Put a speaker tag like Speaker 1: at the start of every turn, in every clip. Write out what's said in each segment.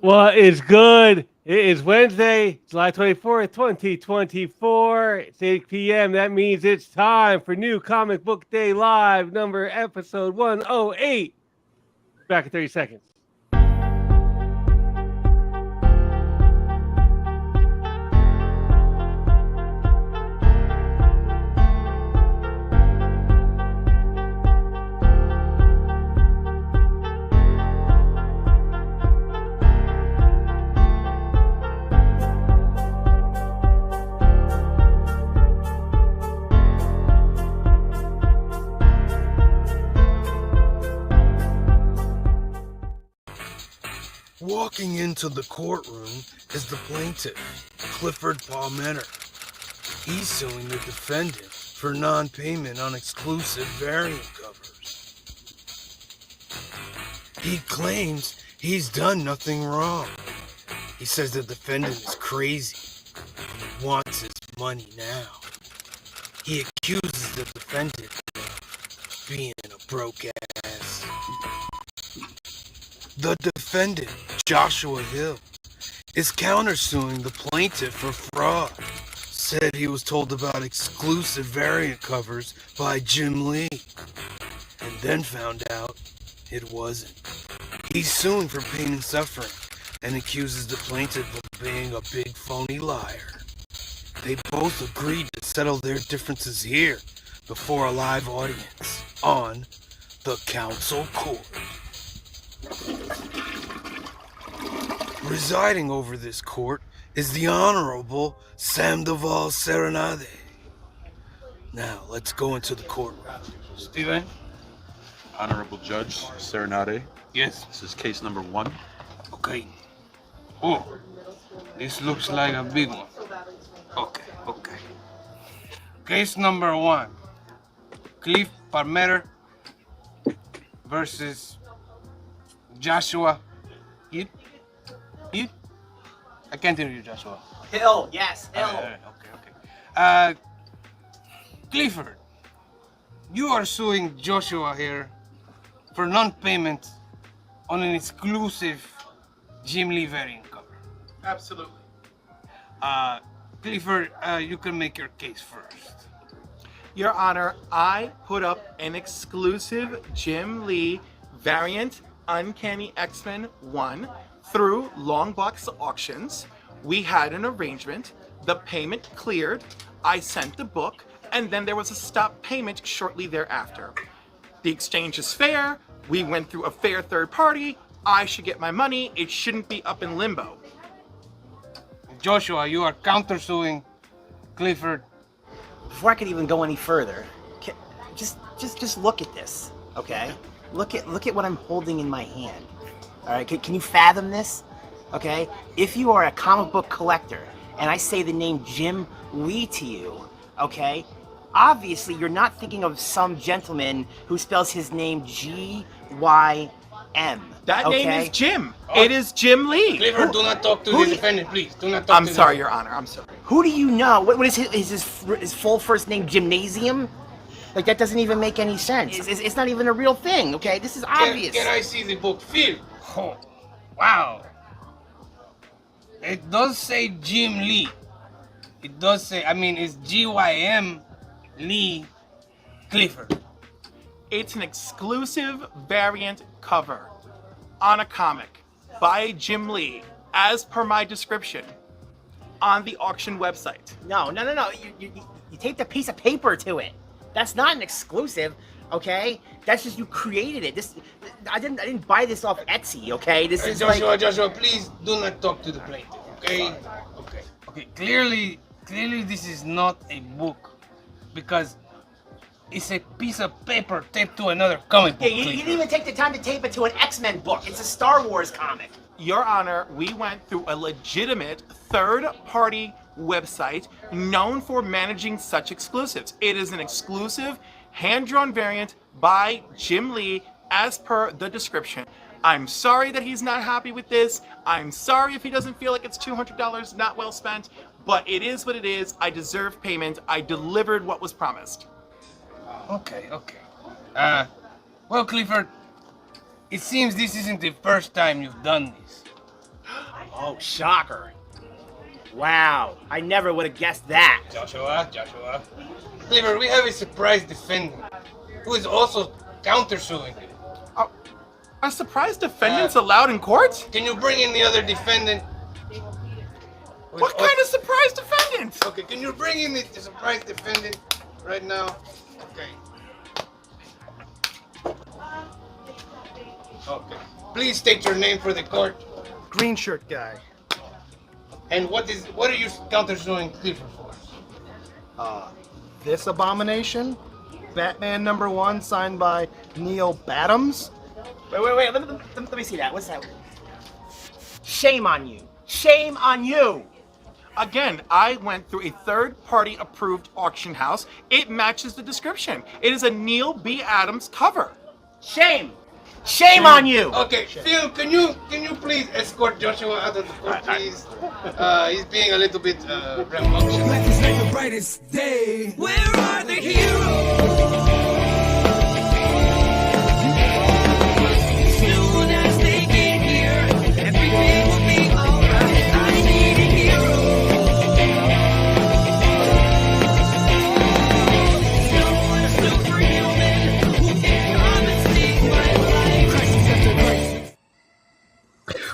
Speaker 1: What is good? It is Wednesday, July 24th, 2024. It's 8 p.m. That means it's time for New Comic Book Day Live, number episode 108. Back in 30 seconds.
Speaker 2: Walking into the courtroom is the plaintiff, Clifford Palmetter. He's suing the defendant for non-payment on exclusive variant covers. He claims he's done nothing wrong. He says the defendant is crazy. He wants his money now. He accuses the defendant of being a broke ass. The defendant, Joshua Hill, is countersuing the plaintiff for fraud. Said he was told about exclusive variant covers by Jim Lee, and then found out it wasn't. He's suing for pain and suffering and accuses the plaintiff of being a big phony liar. They both agreed to settle their differences here before a live audience on the council court. Presiding over this court is the Honorable Sandoval Serenade. Now, let's go into the courtroom.
Speaker 3: Steven?
Speaker 4: Honorable Judge Serenade,
Speaker 3: Yes.
Speaker 4: this is case number 1.
Speaker 3: Okay. Oh, this looks like a big one. Okay. Case number 1. Cliff Palmetter versus Joshua Hill. I can't hear you, Joshua.
Speaker 5: Hill, yes, Hill.
Speaker 3: Okay. Clifford, you are suing Joshua here for non-payment on an exclusive Jim Lee variant cover.
Speaker 5: Absolutely.
Speaker 3: Clifford, you can make your case first.
Speaker 5: Your Honor, I put up an exclusive Jim Lee variant Uncanny X-Men 1 through Long Box Auctions. We had an arrangement. The payment cleared. I sent the book, and then there was a stop payment shortly thereafter. The exchange is fair. We went through a fair third party. I should get my money. It shouldn't be up in limbo.
Speaker 3: Joshua, you are countersuing Clifford.
Speaker 6: Before I could even go any further, just look at this, okay? Look at what I'm holding in my hand. All right, can you fathom this? Okay, if you are a comic book collector and I say the name Jim Lee to you, okay, obviously you're not thinking of some gentleman who spells his name G-Y-M.
Speaker 5: That
Speaker 6: okay?
Speaker 5: name is Jim. It is Jim Lee.
Speaker 3: Clifford, do not talk to
Speaker 6: who-
Speaker 3: the defendant, please. Do not talk
Speaker 5: I'm
Speaker 3: to
Speaker 5: sorry,
Speaker 3: the
Speaker 5: Your Honor. I'm sorry.
Speaker 6: Who do you know? What is his full first name? Gymnasium? Like, that doesn't even make any sense. It's not even a real thing, okay? This is obvious.
Speaker 3: Can I see the book? Phil? Oh, wow. It does say Jim Lee. It does say, it's G-Y-M Lee Clifford.
Speaker 5: It's an exclusive variant cover on a comic by Jim Lee, as per my description, on the auction website.
Speaker 6: No. You taped a piece of paper to it. That's not an exclusive, okay? That's just you created it. I didn't buy this off Etsy, okay? This is
Speaker 3: Joshua, please do not talk to the plaintiff, okay? Okay. Clearly this is not a book because it's a piece of paper taped to another comic book.
Speaker 6: Yeah, you didn't even take the time to tape it to an X-Men book. It's a Star Wars comic.
Speaker 5: Your Honor, we went through a legitimate third-party website known for managing such exclusives. It is an exclusive, hand-drawn variant by Jim Lee, as per the description. I'm sorry that he's not happy with this. I'm sorry if he doesn't feel like it's $200 not well spent, but it is what it is. I deserve payment. I delivered what was promised.
Speaker 3: Okay. Well, Clifford, it seems this isn't the first time you've done this.
Speaker 6: Oh, shocker. Wow, I never would have guessed that.
Speaker 3: Joshua. Cleaver, we have a surprise defendant who is also countersuing you.
Speaker 5: Are surprise defendants allowed in court?
Speaker 3: Can you bring in the other defendant?
Speaker 5: What kind of surprise defendant?
Speaker 3: Okay, can you bring in the surprise defendant right now? Okay. Please state your name for the court.
Speaker 7: Green shirt guy.
Speaker 3: And what are you countersuing Cleaver for?
Speaker 7: This abomination, Batman #1, signed by Neil Badams.
Speaker 6: Wait. Let me see that. What's that? Shame on you. Shame on you.
Speaker 5: Again, I went through a third-party approved auction house. It matches the description. It is a Neil B. Adams cover.
Speaker 6: Shame. Shame on you.
Speaker 3: Okay, Phil, can you please escort Joshua out of the court, please? He's being a little bit rambunctious.
Speaker 8: Life is like the brightest day. Where are the heroes? Soon as they get here, everything will be alright. I need a hero. Someone superhuman who can come and save my life. Crisis after crisis.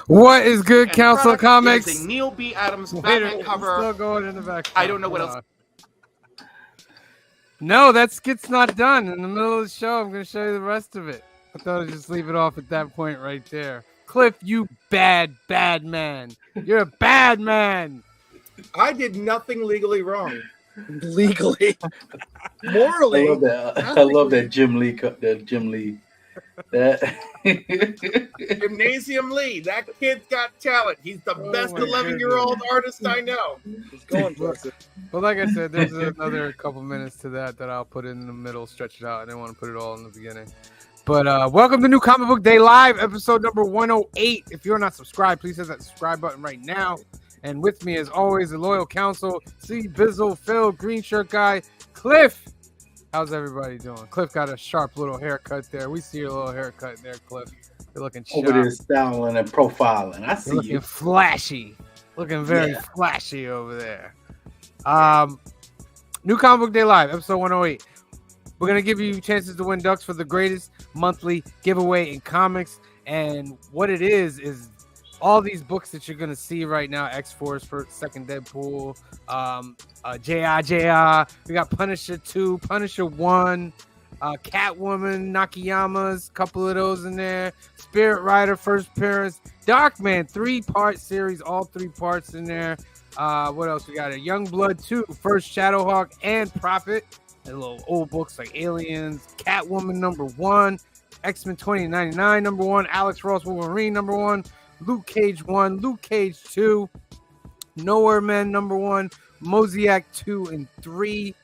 Speaker 1: What is good,
Speaker 5: And
Speaker 1: Council
Speaker 5: product
Speaker 1: Comics?
Speaker 5: is a Neil B. Adams
Speaker 1: Wait,
Speaker 5: Batman
Speaker 1: it's
Speaker 5: cover.
Speaker 1: still going in the back.
Speaker 5: I don't know what else.
Speaker 1: No, that skit's not done. In the middle of the show, I'm going to show you the rest of it. I thought I'd just leave it off at that point right there. Cliff, you bad man. You're a bad man.
Speaker 7: I did nothing legally wrong. Legally. Morally.
Speaker 9: I love that Jim Lee. That
Speaker 7: Gymnasium Lee. That kid's got talent. He's the best
Speaker 1: my
Speaker 7: 11-year-old artist I know. He's going places.
Speaker 1: Well, like I said, there's another couple minutes to that I'll put in the middle, stretch it out. I didn't want to put it all in the beginning. But welcome to New Comic Book Day Live, episode number 108. If you're not subscribed, please hit that subscribe button right now. And with me, as always, the loyal council, C. Bizzle, Phil, Green Shirt Guy, Cliff. How's everybody doing? Cliff got a sharp little haircut there. We see your little haircut there, Cliff. You're looking sharp.
Speaker 9: over there styling and profiling. I
Speaker 1: You're
Speaker 9: see
Speaker 1: looking
Speaker 9: you.
Speaker 1: flashy. Looking very flashy over there. New Comic Book Day Live, episode 108. We're going to give you chances to win ducks for the greatest monthly giveaway in comics. And what it is all these books that you're going to see right now. X-Force for second Deadpool. J.I. We got Punisher 2, Punisher 1. Catwoman, Nakayama's, couple of those in there. Spirit Rider, first appearance. Darkman, 3-part series, all 3 parts in there. What else we got? A Youngblood 2, first Shadowhawk and Prophet. And little old books like Aliens, Catwoman #1, X-Men 2099 #1, Alex Ross Wolverine #1, Luke Cage 1, Luke Cage 2, Nowhere Man #1, Mosaic 2 and 3,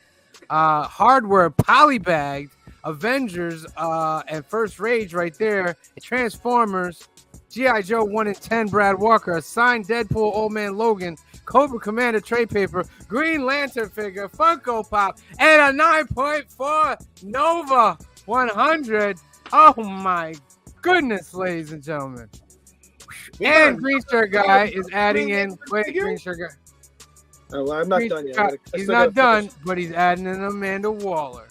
Speaker 1: Hardware Polybagged, Avengers, and First Rage right there, Transformers, G.I. Joe 1 and 10, Brad Walker, signed Deadpool, Old Man Logan, Cobra Commander trade paper, Green Lantern figure, Funko Pop, and a 9.4 Nova 100. Oh my goodness, ladies and gentlemen. And Green Shirt Guy is adding in. Wait, Green Shirt Guy.
Speaker 7: Oh, well, I'm not done yet.
Speaker 1: He's not done, but he's adding in Amanda Waller.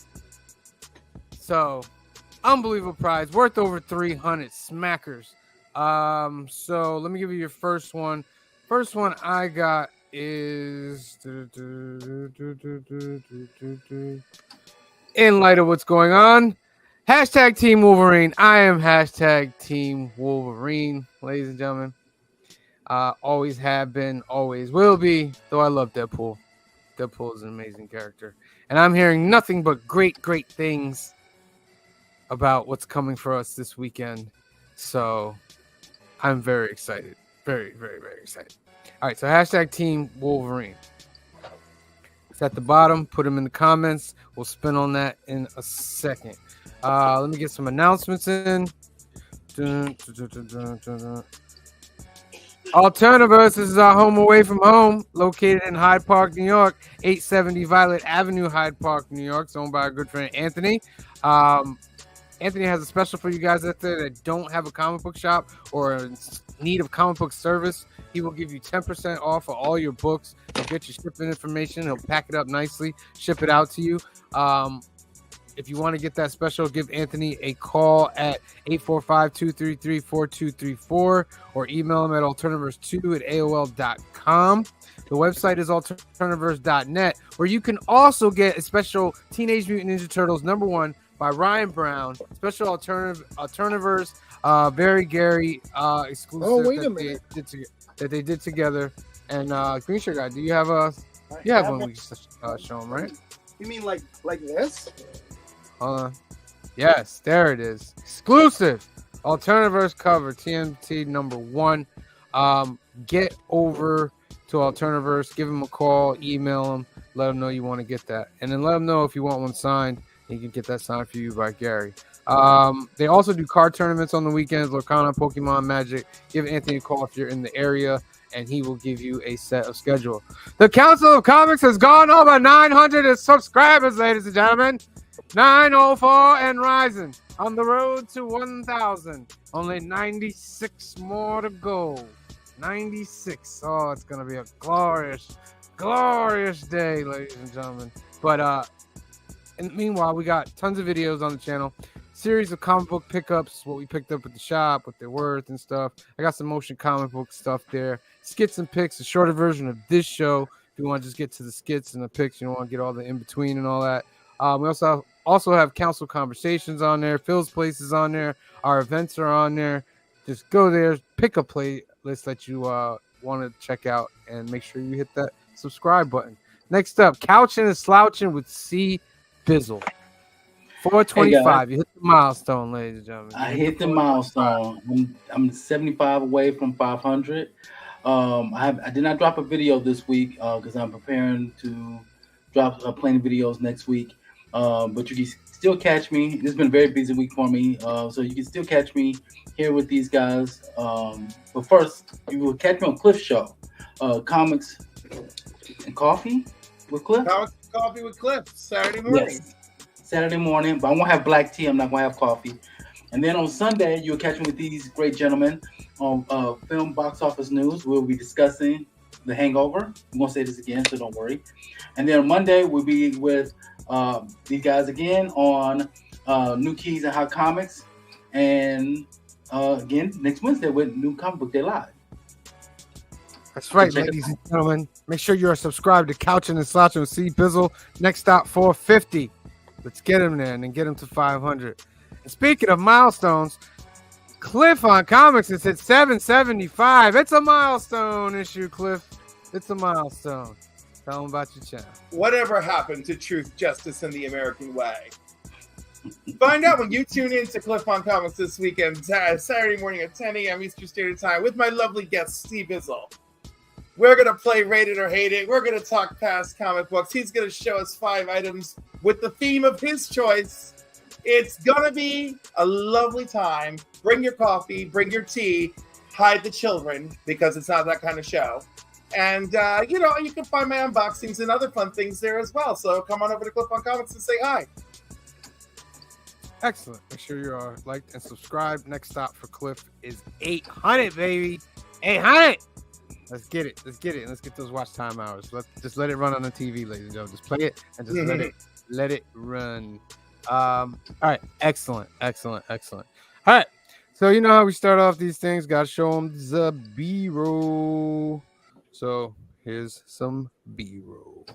Speaker 1: So, unbelievable prize, worth over 300 smackers. So let me give you your first one. First one I got is in light of what's going on. Hashtag Team Wolverine. I am hashtag Team Wolverine, ladies and gentlemen. Always have been, always will be, though I love Deadpool. Deadpool is an amazing character. And I'm hearing nothing but great things about what's coming for us this weekend. So I'm very excited. Very excited. All right, so hashtag Team Wolverine. It's at the bottom. Put them in the comments. We'll spin on that in a second. Let me get some announcements in. Alternaverse is our home away from home, located in Hyde Park, New York, 870 Violet Avenue, Hyde Park, New York. It's owned by our good friend Anthony.
Speaker 10: Anthony has a special for you guys out there that don't have a comic book shop or in need of comic book service. He will give you 10% off of all your books. He'll get your shipping information. He'll pack it up nicely, ship it out to you. If you want to get that special, give Anthony a call at 845-233-4234 or email him at alternaverse2@aol.com. The website is alternaverse.net, where you can also get a special Teenage Mutant Ninja Turtles #1 by Ryan Brown, special Alternaverse Very Gary exclusive that they did together. And Green Shirt Guy, do you have you have one we can show them, right?
Speaker 7: You mean like this?
Speaker 10: Hold on. Yes, there it is. Exclusive Alternaverse cover, TMT #1. Get over to Alternaverse, give them a call, email them, let them know you want to get that, and then let them know if you want one signed. You can get that signed for you by Gary. They also do card tournaments on the weekends, Lorcana, Pokemon, Magic. Give Anthony a call if you're in the area, and he will give you a set of schedule. The Council of Comics has gone over 900 subscribers, ladies and gentlemen. 904 and rising. On the road to 1,000. Only 96 more to go. 96. Oh, it's going to be a glorious, glorious day, ladies and gentlemen. But and meanwhile, we got tons of videos on the channel. Series of comic book pickups, what we picked up at the shop, what they're worth and stuff. I got some motion comic book stuff there. Skits and pics, a shorter version of this show. If you want to just get to the skits and the pics, you don't want to get all the in-between and all that. We also have council conversations on there. Phil's place is on there. Our events are on there. Just go there, pick a playlist that you want to check out, and make sure you hit that subscribe button. Next up, Couching and Slouching with C. Bizzle. 425. You hit the milestone, ladies and gentlemen.
Speaker 9: I hit the milestone. I'm 75 away from 500. I did not drop a video this week because I'm preparing to drop plenty of videos next week. But you can still catch me. This has been a very busy week for me. So you can still catch me here with these guys. But first, you will catch me on Cliff's show. Comics and Coffee with Cliff.
Speaker 5: Comics and Coffee with Cliff, Saturday morning.
Speaker 9: Yes. Saturday morning, but I won't have black tea. I'm not going to have coffee. And then on Sunday, you'll catch me with these great gentlemen on Film Box Office News. We'll be discussing The Hangover. I'm going to say this again, so don't worry. And then on Monday, we'll be with these guys again on New Keys and Hot Comics. And again, next Wednesday with New Comic Book Day Live.
Speaker 10: That's right, ladies and gentlemen. Make sure you're subscribed to Couching and Slouching with C. Bizzle. Next stop, 450. Let's get him there and then get him to 500. And speaking of milestones, Cliff on Comics has hit 775. It's a milestone issue, Cliff. It's a milestone. Tell them about your channel.
Speaker 5: Whatever happened to truth, justice, and the American way? Find out when you tune in to Cliff on Comics this weekend, Saturday morning at 10 a.m. Eastern Standard Time with my lovely guest, Steve Bizzle. We're going to play Rate It or Hate It. We're going to talk past comic books. He's going to show us 5 items with the theme of his choice. It's going to be a lovely time. Bring your coffee, bring your tea, hide the children because it's not that kind of show. And, you can find my unboxings and other fun things there as well. So come on over to Cliff on Comics and say hi.
Speaker 10: Excellent. Make sure you are liked and subscribed. Next stop for Cliff is 800, baby. 800. Let's get it. Let's get it. And let's get those watch time hours. Just let it run on the TV, ladies and gentlemen. Just play it and just let it run. All right. Excellent. All right. So you know how we start off these things. Got to show them the B-roll. So here's some B-roll.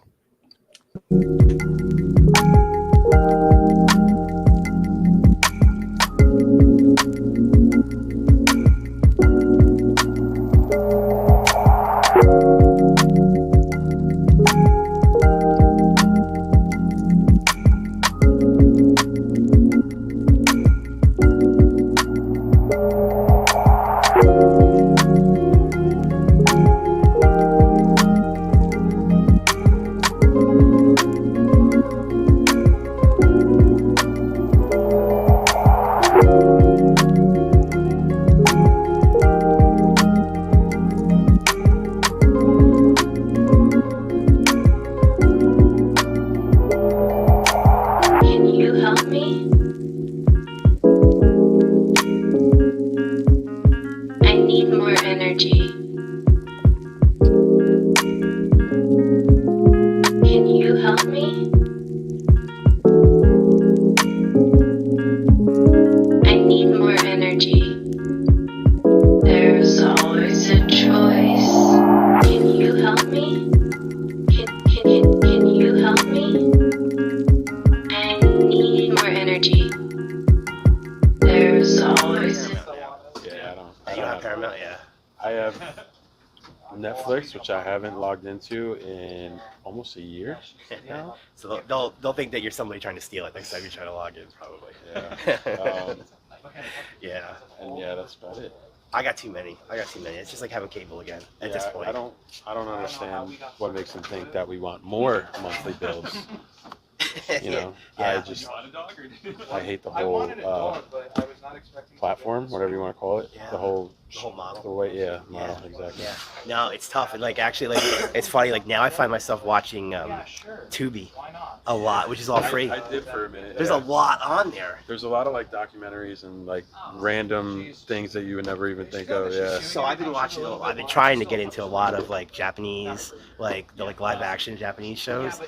Speaker 11: need more energy. Can you help me? I need more energy. There's always a choice. Can you help me? Can you help me? I need more energy. There's always a
Speaker 12: Yeah, I don't.
Speaker 6: You don't have Paramount, yeah.
Speaker 12: I have Netflix, which I haven't logged into in almost a year now.
Speaker 6: So they'll think that you're somebody trying to steal it next time you try to log in, probably.
Speaker 12: Yeah.
Speaker 6: Yeah.
Speaker 12: And yeah, that's about it.
Speaker 6: I got too many. It's just like having cable again at this point.
Speaker 12: I don't understand what makes them think that we want more monthly bills. You know,
Speaker 6: Yeah.
Speaker 12: I hate the whole platform, whatever you want to call it.
Speaker 6: Yeah.
Speaker 12: The whole
Speaker 6: model.
Speaker 12: The way, model, exactly.
Speaker 6: Yeah. No, it's tough. And like actually, like it's funny. Like now, I find myself watching Tubi a lot, which is all free.
Speaker 12: I did for a minute.
Speaker 6: There's a lot on there.
Speaker 12: There's a lot of like documentaries and like random things that you would never even think of. Yeah.
Speaker 6: So I've been watching. I've been trying to get into a lot of like Japanese, like the live action Japanese shows.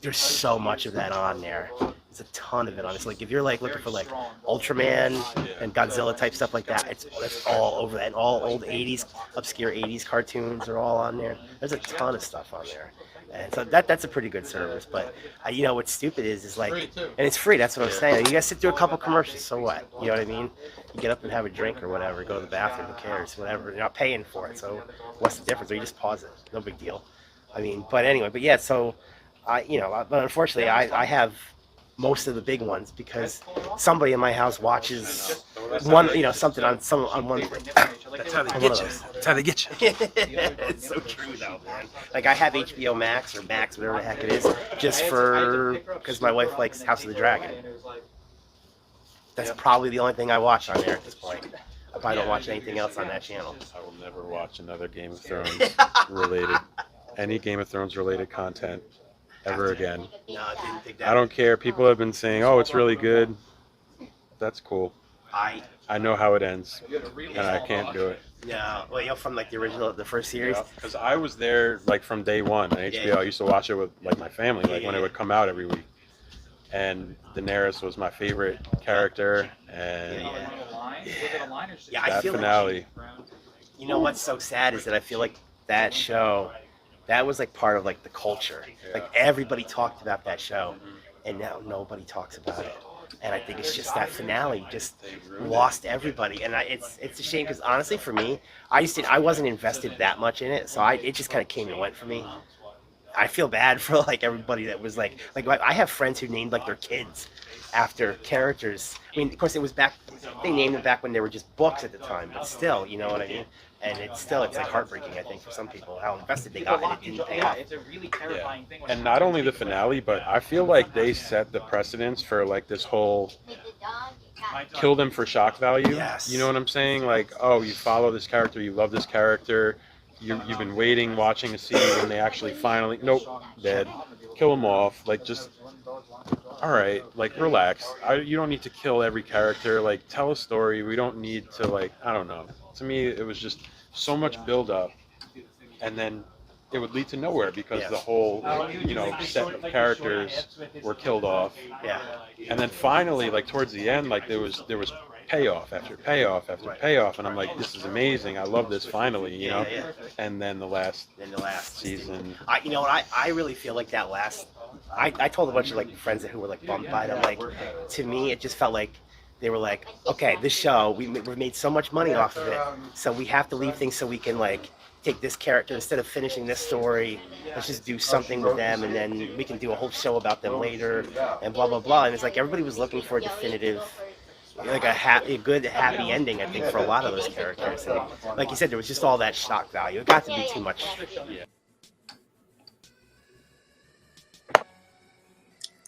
Speaker 6: There's so much of that on there. There's a ton of it on it. So like if you're like looking for like Ultraman and Godzilla type stuff like that, it's all over that. And all old 80s, obscure 80s cartoons are all on there. There's a ton of stuff on there. And so that's a pretty good service. But you know what's stupid is like, and it's free. That's what I'm saying. You guys sit through a couple commercials. So what? You know what I mean? You get up and have a drink or whatever. Go to the bathroom. Who cares? Whatever. You're not paying for it. So what's the difference? Or you just pause it. No big deal. I mean, but anyway. But yeah. So but unfortunately, I have most of the big ones because somebody in my house watches one, something on one.
Speaker 2: That's how they get you. That's how they get you.
Speaker 6: It's so true though, man. Like I have HBO Max or Max, whatever the heck it is, just because my wife likes House of the Dragon. That's probably the only thing I watch on there at this point. I probably don't watch anything else on that channel.
Speaker 12: I will never watch another Game of Thrones related, any Game of Thrones related content ever again.
Speaker 6: No, I didn't think that.
Speaker 12: I don't care. People have been saying, "Oh, it's really good." That's cool. I know how it ends, and I can't do it.
Speaker 6: Yeah, well, from like the first series.
Speaker 12: Because I was there like from day one on HBO. I used to watch it with like my family, like when it would come out every week. And Daenerys was my favorite character, and
Speaker 6: I feel
Speaker 12: finale.
Speaker 6: You know what's so sad is that I feel like that show, that was like part of like the culture. Like everybody talked about that show, and now nobody talks about it. And I think it's just that finale just lost everybody. And it's a shame because honestly, for me, I wasn't invested that much in it, so it just kind of came and went for me. I feel bad for like everybody that was like I have friends who named like their kids after characters. I mean, of course, it was back. They named them back when they were just books at the time, but still, you know what I mean. And it's like heartbreaking, I think, for some people how invested they got and it didn't pay off.
Speaker 13: It's a really terrifying thing.
Speaker 12: And not only the finale, but I feel like they set the precedence for like this whole kill them for shock value.
Speaker 6: Yes.
Speaker 12: You know what I'm saying? Like, oh, you follow this character, you love this character, you've been waiting, watching to see when they actually finally, nope, dead. Kill them off. Like, just, all right, like, relax. You don't need to kill every character. Like, tell a story. We don't need to, like, I don't know. To me, it was just so much build up, and then it would lead to nowhere because the whole, set of characters were killed off.
Speaker 6: Yeah.
Speaker 12: And then finally, like towards the end, like there was payoff after payoff after payoff, and I'm like, this is amazing. I love this finally, you know.
Speaker 6: Yeah.
Speaker 12: And then the last
Speaker 6: season. I really feel like that last. I told a bunch of like friends who were like bummed by it. I'm like, to me, it just felt like. They were like, okay, this show, we've made so much money off of it, so we have to leave things so we can like take this character instead of finishing this story. Let's just do something with them, and then we can do a whole show about them later, and blah blah blah. And it's like everybody was looking for a definitive, like a good happy ending. I think for a lot of those characters, and like you said, there was just all that shock value. It got to be too much.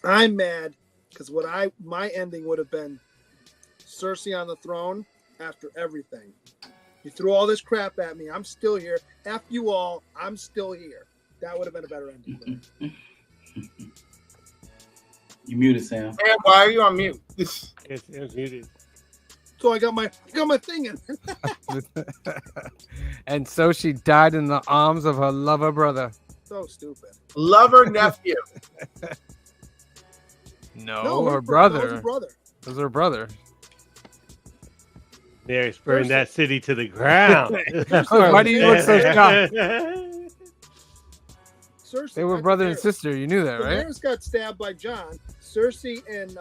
Speaker 14: I'm mad because my ending would have been Cersei on the throne after everything. You threw all this crap at me. I'm still here. F you all. I'm still here. That would have been a better ending.
Speaker 9: You muted, Sam.
Speaker 5: Sam, why are you on mute?
Speaker 1: It was muted.
Speaker 14: So I got my thing in.
Speaker 10: And so she died in the arms of her lover brother.
Speaker 14: So stupid.
Speaker 5: Lover nephew.
Speaker 10: No,
Speaker 14: her
Speaker 10: her
Speaker 14: brother.
Speaker 10: brother.
Speaker 14: Her brother.
Speaker 10: It was her brother.
Speaker 1: Mary burned that city to the ground.
Speaker 10: Why do you look so shocked?
Speaker 14: Cersei,
Speaker 10: They were brother and sister. You knew that, right?
Speaker 14: Daenerys got stabbed by Jon. Cersei and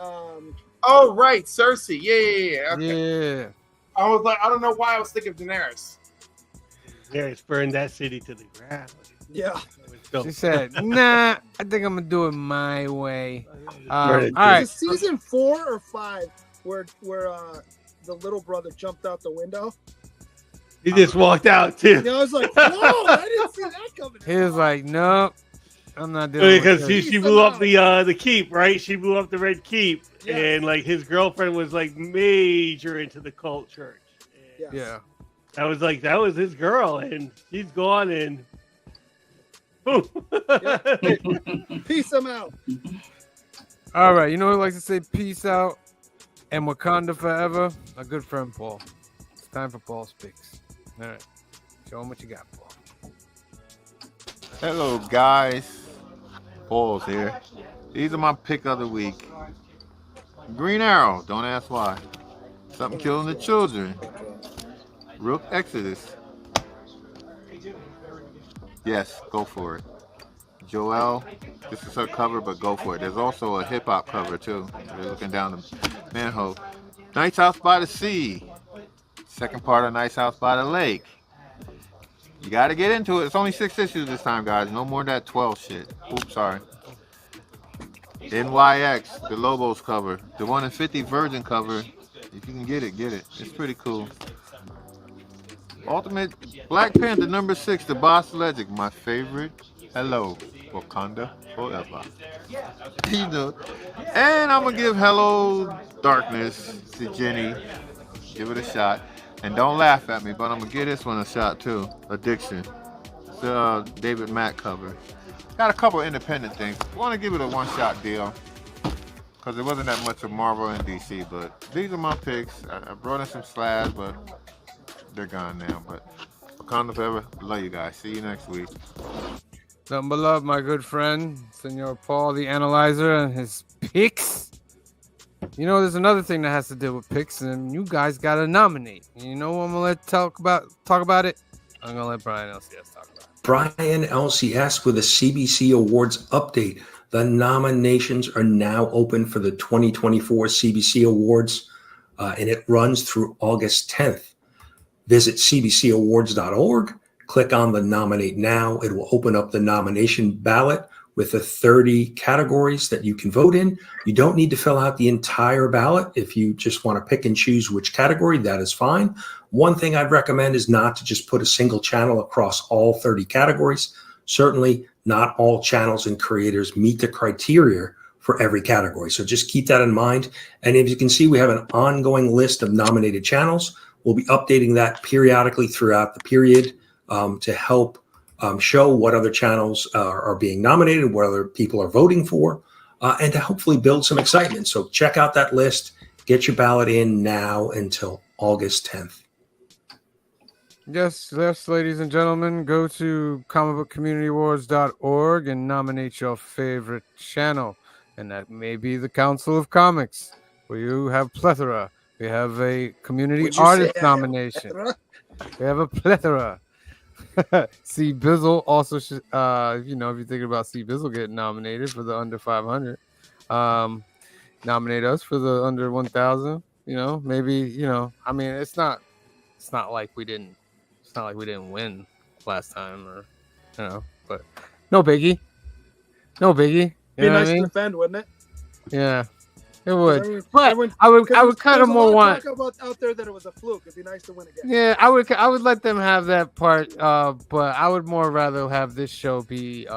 Speaker 5: Oh, right. Cersei. Yeah. Okay.
Speaker 10: Yeah.
Speaker 5: I was like, I don't know why I was thinking of Daenerys.
Speaker 1: Mary burned that city to the ground.
Speaker 14: Yeah.
Speaker 10: She said, "Nah, I think I'm gonna do it my way." All
Speaker 14: Is
Speaker 10: right.
Speaker 14: it season 4 or 5 where the little brother jumped out the window?
Speaker 1: He just walked out too.
Speaker 14: Yeah, I was like, whoa, I didn't see that coming.
Speaker 10: He was like, "No, I'm not doing it."
Speaker 1: Because she blew up the keep, right? She blew up the red keep, and like his girlfriend was like major into the cult church. And
Speaker 10: Yeah.
Speaker 1: that was his girl, and she's gone, and boom.
Speaker 14: Peace him out.
Speaker 10: All right. You know who likes to say peace out and Wakanda forever? My good friend Paul. It's time for Paul Speaks. All right. Show him what you got, Paul.
Speaker 13: Hello, guys. Paul's here. These are my pick of the week. Green Arrow. Don't ask why. Something killing the children. Rook Exodus. Yes, go for it. Joelle, this is her cover, but go for it. There's also a hip hop cover too. They're looking down the manhole. Nice House by the Sea. Second part of Nice House by the Lake. You got to get into it. It's only 6 issues this time, guys. No more than that 12 shit. Oops, sorry. NYX, the Lobos cover. The 1 in 50 Virgin cover. If you can get it, get it. It's pretty cool. Ultimate Black Panther number 6, the Boss Legend, my favorite. Hello, Wakanda forever. You know. And I'm gonna give Hello Darkness to Jenny. Give it a shot. And don't laugh at me, but I'm gonna give this one a shot too. Addiction. It's a David Mack cover. Got a couple independent things. Want to give it a one-shot deal because it wasn't that much of Marvel and DC. But these are my picks. I brought in some slabs, but they're gone now. But Wakanda forever. Love you guys. See you next week.
Speaker 10: Nothing but love, my good friend, Senor Paul the Analyzer, and his picks. You know, there's another thing that has to do with picks, and you guys gotta nominate. You know what I'm gonna let talk about it? I'm gonna let Brian LCS talk about it.
Speaker 15: Brian LCS with a CBC Awards update. The nominations are now open for the 2024 CBC Awards, and it runs through August 10th. Visit cbcawards.org. Click on the Nominate Now. It will open up the nomination ballot with the 30 categories that you can vote in. You don't need to fill out the entire ballot. If you just want to pick and choose which category, that is fine. One thing I'd recommend is not to just put a single channel across all 30 categories. Certainly not all channels and creators meet the criteria for every category. So just keep that in mind. And if you can see, we have an ongoing list of nominated channels. We'll be updating that periodically throughout the period to help show what other channels are being nominated, what other people are voting for, and to hopefully build some excitement. So check out that list. Get your ballot in now until August 10th.
Speaker 10: Yes, ladies and gentlemen, go to comicbookcommunityawards.org and nominate your favorite channel. And that may be the Council of Comics, where you have plethora. We have a community artist nomination. We have a plethora. C Bizzle also should, if you're thinking about C Bizzle getting nominated for the under 500, nominate us for the under 1,000. Maybe I mean, it's not like we didn't win last time, but no biggie.
Speaker 14: Be nice to defend, wouldn't it?
Speaker 10: Yeah. It would,
Speaker 14: Everyone,
Speaker 10: I would kind of more want.
Speaker 14: Talk about out there that it was a fluke. It'd be nice to win again.
Speaker 10: Yeah, I would let them have that part, but I would more rather have this show be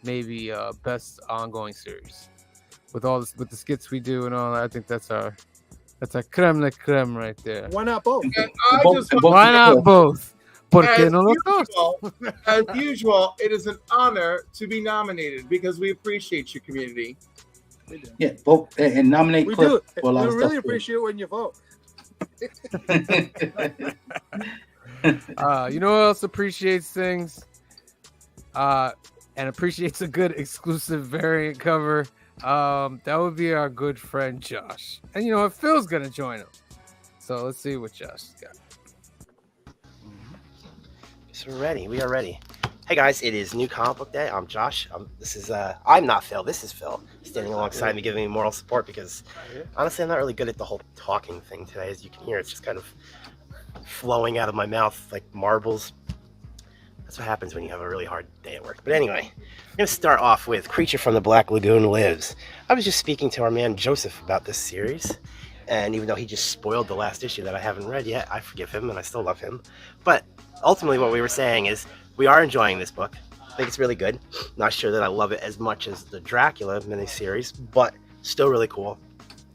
Speaker 10: maybe best ongoing series with all this, with the skits we do and all that. I think that's our creme de creme right there.
Speaker 14: Why not both?
Speaker 10: Why not both?
Speaker 5: As usual, it is an honor to be nominated because we appreciate your community.
Speaker 9: Yeah, vote and nominate
Speaker 14: We
Speaker 9: Cliff
Speaker 14: do.
Speaker 9: for a lot
Speaker 14: We
Speaker 9: of
Speaker 14: really
Speaker 9: stuff.
Speaker 14: appreciate when you vote.
Speaker 10: You know who else appreciates things? And appreciates a good exclusive variant cover. That would be our good friend Josh. And you know what? Phil's gonna join him. So let's see what Josh got.
Speaker 6: So we're ready. We are ready. Hey guys, it is New Comic Book Day. I'm Josh. I'm not Phil. This is Phil, standing alongside me, giving me moral support because honestly, I'm not really good at the whole talking thing today. As you can hear, it's just kind of flowing out of my mouth like marbles. That's what happens when you have a really hard day at work. But anyway, I'm going to start off with Creature from the Black Lagoon Lives. I was just speaking to our man Joseph about this series, and even though he just spoiled the last issue that I haven't read yet, I forgive him and I still love him. But ultimately what we were saying is we are enjoying this book. I think it's really good. Not sure that I love it as much as the Dracula miniseries, but still really cool.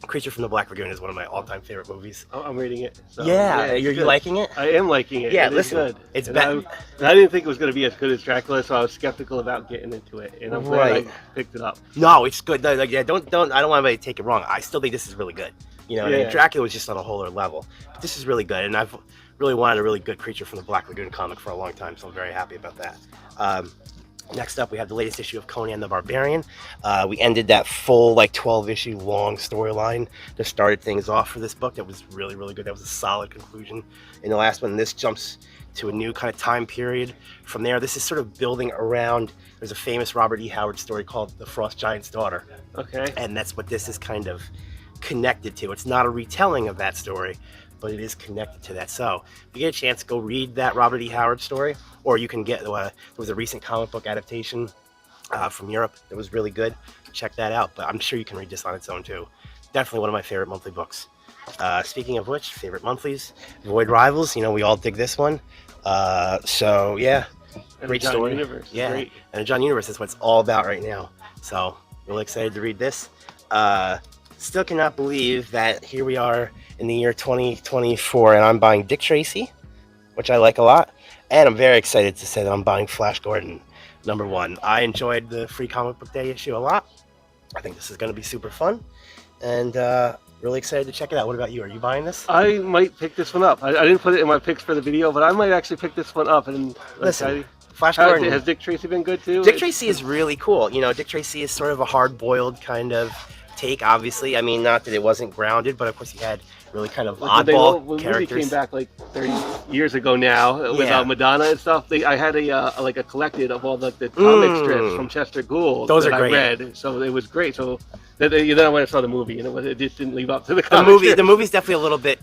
Speaker 6: Creature from the Black Lagoon is one of my all-time favorite movies.
Speaker 1: I'm reading it. So,
Speaker 6: yeah, you're liking it?
Speaker 1: I am liking it.
Speaker 6: Yeah,
Speaker 1: it
Speaker 6: listen,
Speaker 1: good.
Speaker 6: It's
Speaker 1: bad. I didn't think it was going to be as good as Dracula, so I was skeptical about getting into it, and I'm glad I picked it up.
Speaker 6: No, it's good. No, like, yeah, don't. I don't want anybody to take it wrong. I still think this is really good. You know, what I mean? Dracula was just on a whole other level. But this is really good, and I've really wanted a really good Creature from the Black Lagoon comic for a long time, so I'm very happy about that. Next up, we have the latest issue of Conan the Barbarian. We ended that full, 12-issue long storyline that started things off for this book. That was really, really good. That was a solid conclusion in the last one. This jumps to a new kind of time period. From there, this is sort of building around, there's a famous Robert E. Howard story called The Frost Giant's Daughter.
Speaker 1: Okay.
Speaker 6: And that's what this is kind of connected to. It's not a retelling of that story, but it is connected to that. So if you get a chance, go read that Robert E. Howard story, or you can get, there was a recent comic book adaptation from Europe that was really good. Check that out, but I'm sure you can read this on its own too. Definitely one of my favorite monthly books. Speaking of which, favorite monthlies, Void Rivals, we all dig this one. So yeah, great story.
Speaker 1: Universe.
Speaker 6: Yeah,
Speaker 1: Great.
Speaker 6: and John Universe is what it's all about right now. So really excited to read this. Still cannot believe that here we are in the year 2024 and I'm buying Dick Tracy, which I like a lot, and I'm very excited to say that I'm buying Flash Gordon #1. I enjoyed the Free Comic Book Day issue a lot. I think this is going to be super fun, and really excited to check it out. What about you? Are you buying this?
Speaker 1: I might pick this one up. I didn't put it in my picks for the video, but I might actually pick this one up. And
Speaker 6: listen, Flash Gordon.
Speaker 1: Has Dick Tracy been good too?
Speaker 6: Dick Tracy is really cool. Dick Tracy is sort of a hard-boiled kind of take, obviously. I mean, not that it wasn't grounded, but of course he had really kind of oddball characters.
Speaker 1: When came back 30 years ago now with Madonna and stuff. I had a collected of all the comic strips from Chester Gould.
Speaker 6: Those are great.
Speaker 1: I read, so it was great. So then when I saw the movie, it just didn't live up to the comic.
Speaker 6: The movie's definitely a little bit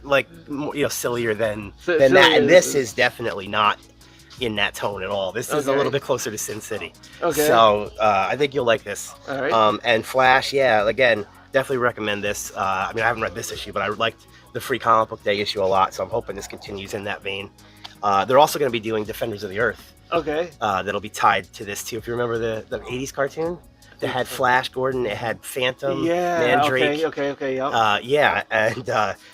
Speaker 6: sillier than that, and this is definitely not in that tone at all. This is a little bit closer to Sin City.
Speaker 1: Okay.
Speaker 6: So I think you'll like this.
Speaker 1: All right.
Speaker 6: And Flash, again, definitely recommend this. I mean, I haven't read this issue, but I liked the Free Comic Book Day issue a lot, so I'm hoping this continues in that vein. They're also going to be doing Defenders of the Earth.
Speaker 1: Okay.
Speaker 6: That'll be tied to this too. If you remember the 80s cartoon that had Flash Gordon, it had Phantom, Mandrake.
Speaker 1: Okay. Yep.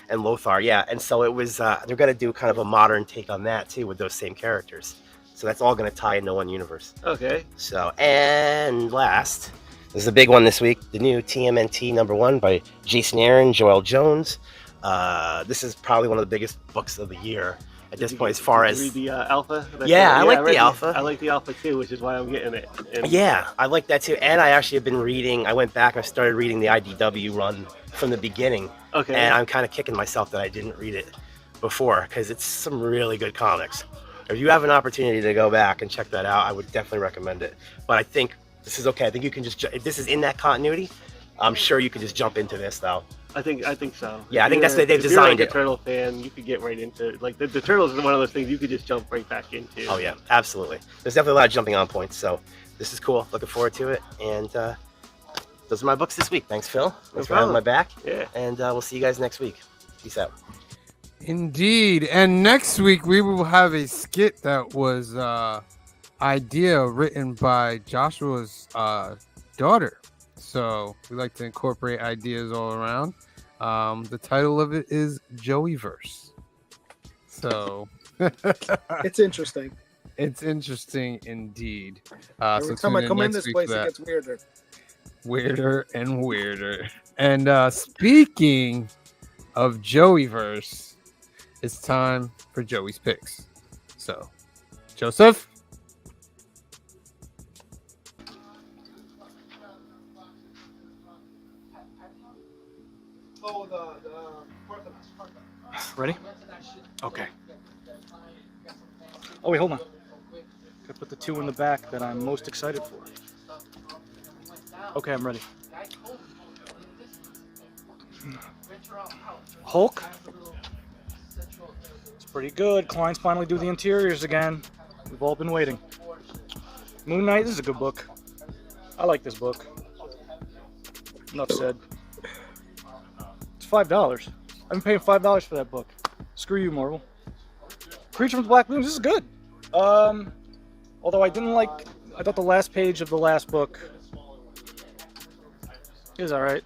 Speaker 6: And Lothar. Yeah, and so it was. They're going to do kind of a modern take on that too with those same characters. So that's all going to tie into one universe.
Speaker 1: Okay.
Speaker 6: So, and last, this is a big one this week. The new TMNT #1 by Jason Aaron, Joel Jones. This is probably one of the biggest books of the year at this point, as far as
Speaker 1: read the alpha.
Speaker 6: I like the alpha.
Speaker 1: I like the alpha too, which is why I'm getting it.
Speaker 6: Yeah, I like that too. And I actually have been reading. I went back and I started reading the IDW run from the beginning.
Speaker 1: Okay.
Speaker 6: And I'm kind of kicking myself that I didn't read it before because it's some really good comics. If you have an opportunity to go back and check that out, I would definitely recommend it. But I think this is okay. I think you can just, if this is in that continuity, I'm sure you can just jump into this though.
Speaker 1: I think so.
Speaker 6: Yeah, I think that's the they've designed it.
Speaker 1: If you're a Turtle fan, you could get right into it. The Turtles is one of those things you could just jump right back into.
Speaker 6: Oh yeah, absolutely. There's definitely a lot of jumping on points. So this is cool. Looking forward to it. And those are my books this week. Thanks, Phil. Thanks for having my back.
Speaker 1: Yeah.
Speaker 6: And we'll see you guys next week. Peace out.
Speaker 10: Indeed. And next week we will have a skit that was idea written by Joshua's daughter. So we like to incorporate ideas all around. The title of it is Joeyverse. So
Speaker 14: it's interesting.
Speaker 10: It's interesting indeed.
Speaker 14: Every time I come in this place, it gets weirder.
Speaker 10: Weirder and weirder. And speaking of Joeyverse, it's time for Joey's picks. So, Joseph.
Speaker 16: Ready? Okay. Oh, wait, hold on. Gotta put the two in the back that I'm most excited for. Okay, I'm ready. Hulk. It's pretty good. Klein's finally do the interiors again. We've all been waiting. Moon Knight, this is a good book. I like this book. Enough said. It's $5. I've been paying $5 for that book. Screw you, Marvel. Creature from the Black Lagoon, this is good. Although I thought the last page of the last book is alright.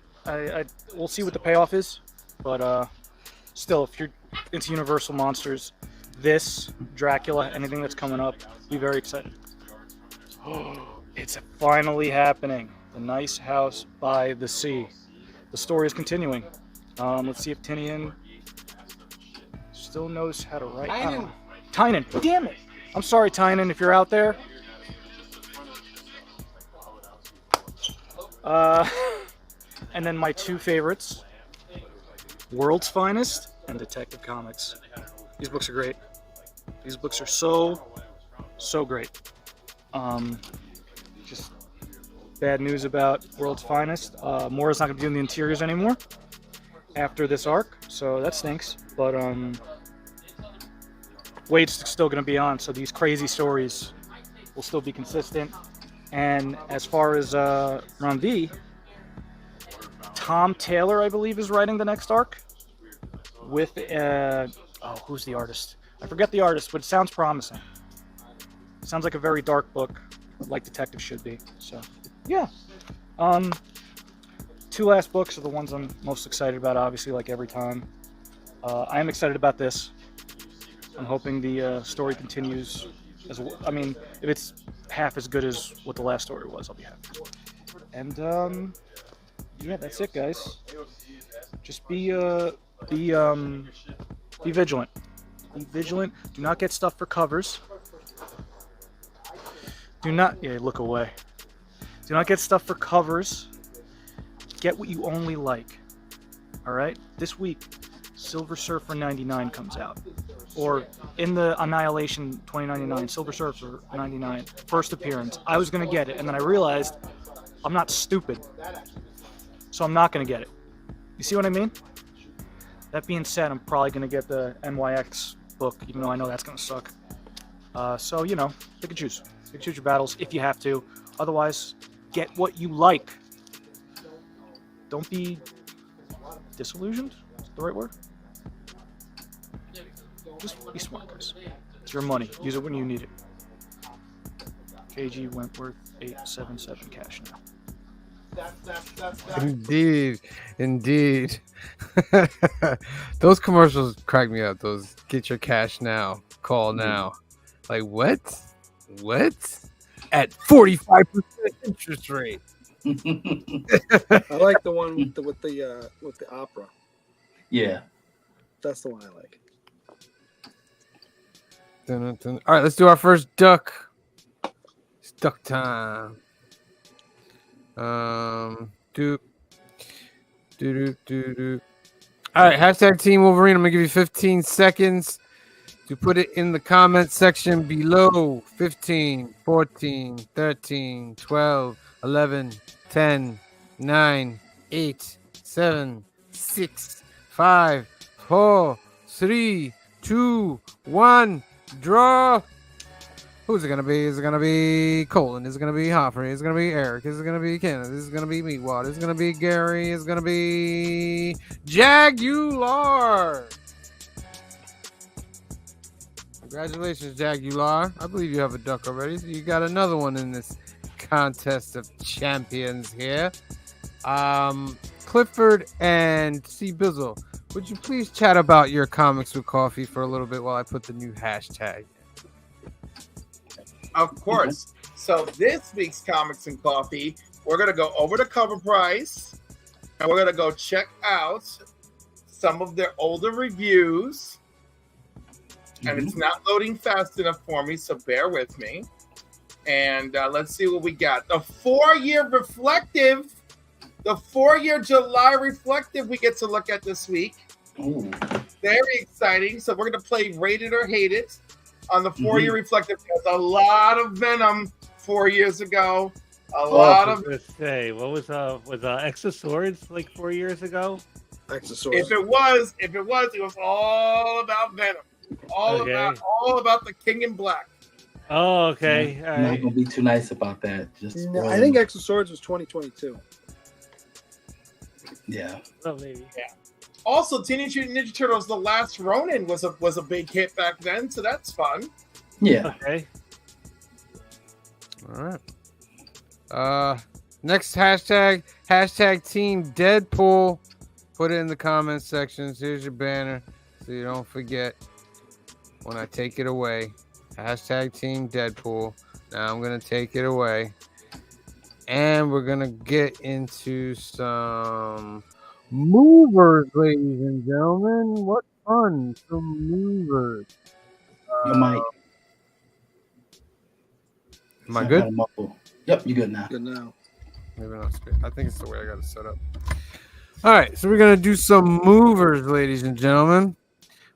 Speaker 16: We'll see what the payoff is, but still, if you're into Universal monsters, this, Dracula, anything that's coming up, be very excited. It's finally happening. The Nice House by the Sea. The story is continuing. Let's see if Tinian still knows how to write. Tynan, damn it! I'm sorry, Tynan, if you're out there. And then my two favorites, World's Finest and Detective Comics. These books are great. These books are so great. Just bad news about World's Finest. Moira's not going to be doing the interiors anymore after this arc, so that stinks. But Wade's still going to be on, so these crazy stories will still be consistent. And as far as Run V, Tom Taylor, I believe, is writing the next arc with who's the artist? I forget the artist, but it sounds promising. It sounds like a very dark book, like Detective should be. So, yeah. Two last books are the ones I'm most excited about, obviously, like every time. I am excited about this. I'm hoping the story continues. I mean, if it's half as good as what the last story was, I'll be happy. And yeah, that's it, guys. Just be vigilant. Be vigilant. Do not get stuff for covers. Look away. Do not get stuff for covers. Get what you only like. All right. This week, Silver Surfer 99 comes out. Or in the Annihilation 2099, Silver Surfer 99, first appearance. I was going to get it, and then I realized I'm not stupid. So I'm not going to get it. You see what I mean? That being said, I'm probably going to get the NYX book, even though I know that's going to suck. So, pick and choose. Pick and choose your battles if you have to. Otherwise, get what you like. Don't be disillusioned. Is that the right word? Just be smart, guys. It's your money. Use it when you need it. KG Wentworth 877 cash now.
Speaker 10: Indeed. Those commercials crack me up. Those get your cash now, call now. Like what? At 45% interest rate.
Speaker 14: I like the one with the opera.
Speaker 9: Yeah,
Speaker 14: that's the one I like.
Speaker 10: Dun, dun. All right, let's do our first duck. It's duck time. Do. All right, hashtag Team Wolverine. I'm gonna give you 15 seconds to put it in the comment section below. 15, 14, 13, 12, 11, 10, 9, 8, 7, 6, 5, 4, 3, 2, 1. Draw. Who's it gonna be? Is it gonna be Colin? Is it gonna be Hoffrey? Is it gonna be Eric? Is it gonna be Kenneth? Is it gonna be Meatwad? Is it gonna be Gary? Is it gonna be Jagular? Congratulations, Jagular. I believe you have a duck already. So you got another one in this contest of champions here. Clifford and C Bizzle, would you please chat about your comics with coffee for a little bit while I put the new hashtag?
Speaker 5: Of course. So this week's Comics and Coffee, we're going to go over the cover price, and we're going to go check out some of their older reviews and it's not loading fast enough for me, so bear with me. And let's see what we got. The 4-year reflective, the 4-year July reflective we get to look at this week.
Speaker 9: Ooh.
Speaker 5: Very exciting. So we're going to play Rate It or Hate It on the 4-year reflective. There's a lot of Venom 4 years ago. A lot of.
Speaker 1: Say, what was X of Swords like 4 years ago?
Speaker 14: X of Swords.
Speaker 5: If it was, it was all about Venom. All about the King in Black.
Speaker 1: Oh, okay.
Speaker 9: I'm not gonna be too nice about that. Just
Speaker 14: No, I think X of Swords was 2022.
Speaker 9: Yeah.
Speaker 1: Oh, maybe.
Speaker 5: Yeah. Also, Teenage Mutant Ninja Turtles: The Last Ronin was a big hit back then, so that's fun.
Speaker 9: Yeah.
Speaker 1: Okay.
Speaker 10: All right. Next hashtag Team Deadpool. Put it in the comment sections. Here's your banner, so you don't forget when I take it away. Hashtag Team Deadpool. Now I'm gonna take it away, and we're gonna get into some movers, ladies and gentlemen. What fun! Some movers.
Speaker 9: Your mic.
Speaker 10: Am I good?
Speaker 9: Kinda muffled. Yep, you good now.
Speaker 14: Good now.
Speaker 10: Maybe not good. I think it's the way I got it set up. All right, so we're gonna do some movers, ladies and gentlemen.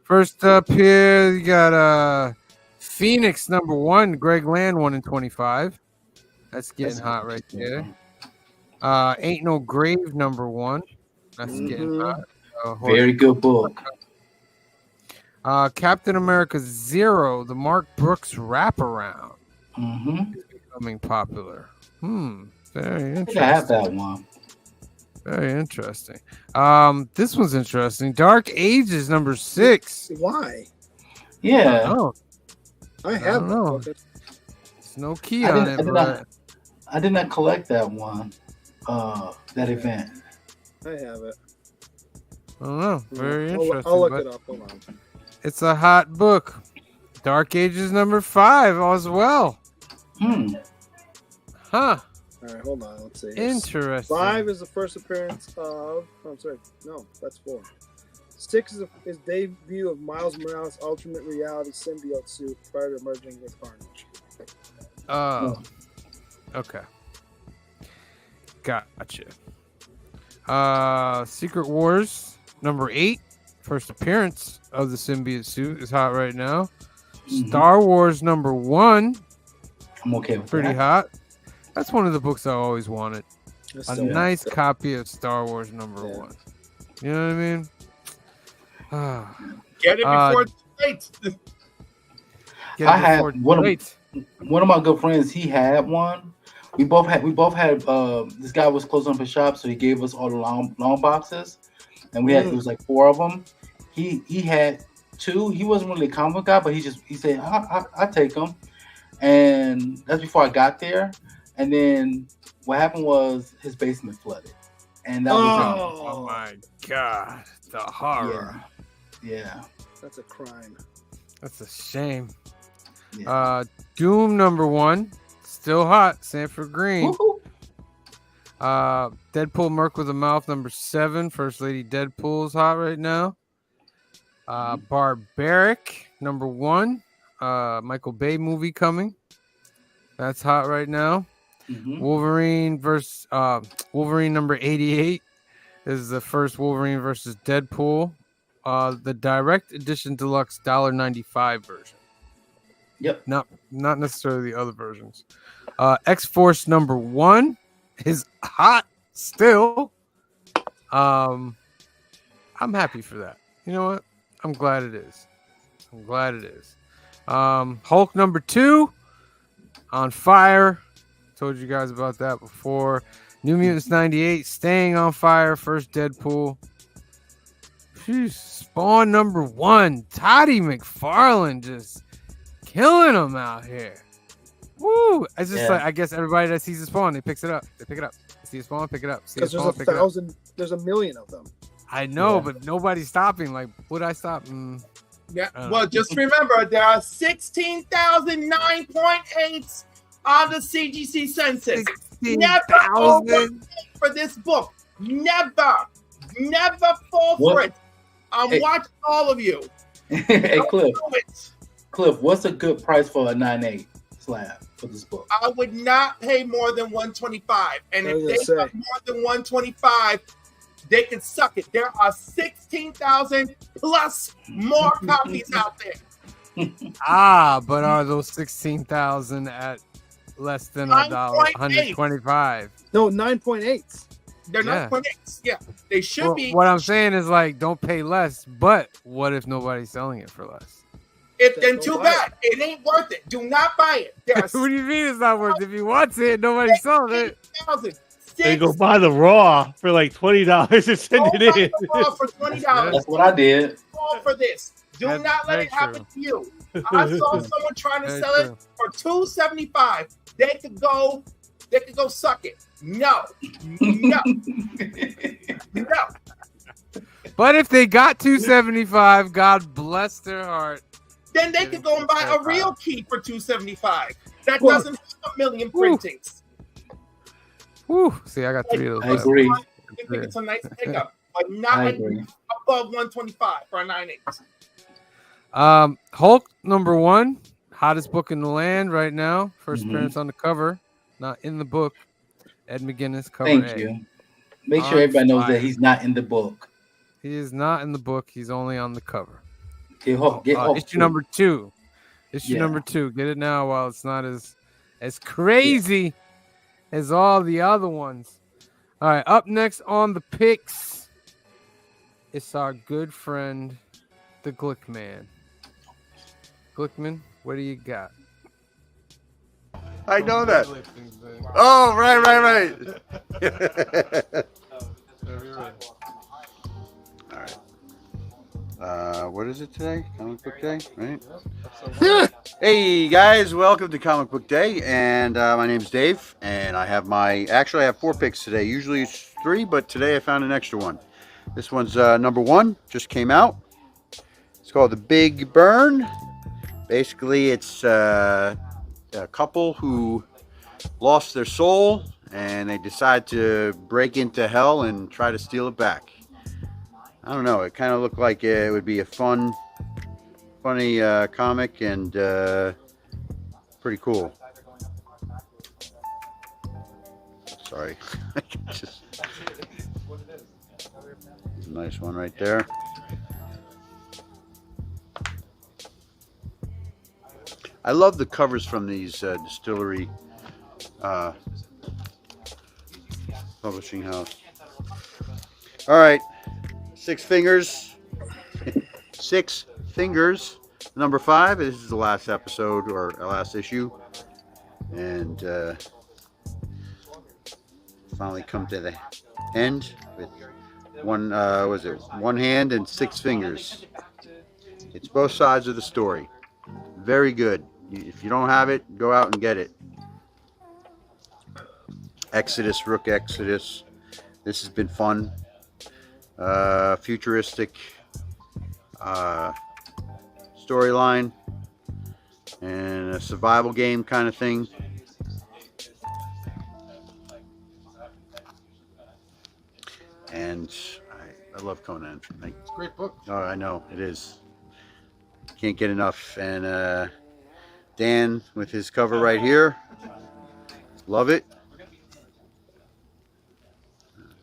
Speaker 10: First up here, you got Phoenix #1, Greg Land 1 in 25. That's getting hot right there. Ain't No Grave #1. That's getting hot.
Speaker 9: Very good book.
Speaker 10: Captain America 0, the Mark Brooks wraparound, is becoming popular. Very interesting.
Speaker 9: I have that one.
Speaker 10: Very interesting. This one's interesting. Dark Ages #6.
Speaker 14: Why?
Speaker 9: Yeah.
Speaker 14: I have
Speaker 10: know.
Speaker 14: that.
Speaker 10: There's no key on it, but
Speaker 9: I did not collect that one. That event.
Speaker 14: I have it.
Speaker 10: I don't know. Very interesting.
Speaker 14: I'll look
Speaker 10: but
Speaker 14: it up. Hold on.
Speaker 10: It's a hot book. Dark Ages #5 as well. Huh.
Speaker 14: All right, hold on. Let's see.
Speaker 10: Interesting.
Speaker 14: 5 is the first appearance of. Oh, I'm sorry. No, that's 4. 6 is his debut of Miles Morales' alternate reality symbiote suit prior to merging with Carnage.
Speaker 10: Oh. Okay. Gotcha. Secret Wars #8, first appearance of the symbiote suit, is hot right now. Star Wars #1.
Speaker 9: I'm okay with
Speaker 10: pretty
Speaker 9: that.
Speaker 10: hot. That's one of the books I always wanted.
Speaker 14: That's
Speaker 10: A
Speaker 14: so
Speaker 10: nice
Speaker 14: good.
Speaker 10: copy of Star Wars #1. You know what I mean?
Speaker 5: Get it before it's late.
Speaker 9: I had one of my good friends. He had one. We both had. This guy was closing up his shop, so he gave us all the long boxes, and we had. It was like 4 of them. He had 2. He wasn't really a comic guy, but he said I take them, and that's before I got there. And then what happened was his basement flooded, and that was it.
Speaker 10: Oh my god, the horror.
Speaker 9: Yeah.
Speaker 14: That's a crime.
Speaker 10: That's a shame. Doom #1, still hot. Sanford Green. Deadpool Merc with a Mouth #7. First Lady Deadpool is hot right now. Barbaric #1. Michael Bay movie coming. That's hot right now. Wolverine versus Wolverine #88 is the first Wolverine versus Deadpool. The direct edition deluxe $1.95 version.
Speaker 9: Yep.
Speaker 10: Not necessarily the other versions. X-Force #1 is hot still. I'm happy for that. You know what? I'm glad it is. Hulk #2 on fire. Told you guys about that before. New Mutants '98 staying on fire. First Deadpool. Jeez. Spawn #1. Toddy McFarlane just killing them out here. Woo! It's just like, I guess everybody that sees the Spawn, they pick it up. They see a Spawn, pick it up.
Speaker 14: Because there's 1,000. There's 1 million of them.
Speaker 10: I know, but nobody's stopping. Like, would I stop?
Speaker 5: Yeah. Well, just remember there are 16,009.8 on the CGC census. Never overpay for this book. Never fall for it. I'm watching all of you.
Speaker 9: Hey, Cliff, what's a good price for a 9/8 slab for this book?
Speaker 5: I would not pay more than $125. And if they got more than $125, they can suck it. There are 16,000 plus more copies out there.
Speaker 10: But are those 16,000 at less than $125?
Speaker 14: No, 9.8s.
Speaker 5: They're
Speaker 10: Yeah.
Speaker 5: 9.8s. Yeah, they should be.
Speaker 10: What I'm saying is, like, don't pay less, but what if nobody's selling it for less?
Speaker 5: Then too bad. It ain't worth it. Do not buy it. There are
Speaker 10: What do you mean it's not worth it? If he wants it, nobody's selling it.
Speaker 5: 16,000.
Speaker 1: They go buy the raw for like $20 and send it in.
Speaker 5: Raw for $20.
Speaker 9: That's what I did.
Speaker 5: All for this. Do not let it happen to you. I saw someone trying to sell it for $275. They could go suck it. No. No.
Speaker 10: But if they got $275, God bless their heart.
Speaker 5: Then they could go and buy a real key for $275. That doesn't have a million printings.
Speaker 10: Whew. See, I got 3 of those.
Speaker 9: I agree.
Speaker 5: I think it's a nice pickup, but not above 125 for a 9/8.
Speaker 10: Hulk #1, hottest book in the land right now. First appearance on the cover, not in the book. Ed McGuinness, cover
Speaker 9: Thank
Speaker 10: A.
Speaker 9: you. Make sure everybody knows that he's not in the book.
Speaker 10: He is not in the book. He's only on the cover.
Speaker 9: Get Hulk.
Speaker 10: Issue number 2. Issue
Speaker 9: Yeah.
Speaker 10: number 2. Get it now while it's not as crazy as all the other ones. All right, up next on the picks, it's our good friend, the Glickman. Glickman, what do you got?
Speaker 17: I know that. Oh, right. All right. What is it today? Comic Book Day, right? Hey guys, welcome to Comic Book Day, and my name's Dave, and I have I have 4 picks today. Usually it's 3, but today I found an extra one. This one's #1, just came out. It's called The Big Burn. Basically, it's a couple who lost their soul, and they decide to break into hell and try to steal it back. I don't know. It kind of looked like it would be a funny comic, and pretty cool. Sorry. Just a nice one right there. I love the covers from these distillery publishing house. All right. 6 Fingers. 6 Fingers. #5. This is the last episode or last issue. And finally come to the end with one hand and 6 fingers. It's both sides of the story. Very good. If you don't have it, go out and get it. Exodus, Rook Exodus. This has been fun. Futuristic storyline and a survival game kind of thing. And I love Conan.
Speaker 7: It's a great book.
Speaker 17: Oh, I know it is. Can't get enough. And Dan with his cover right here. Love it.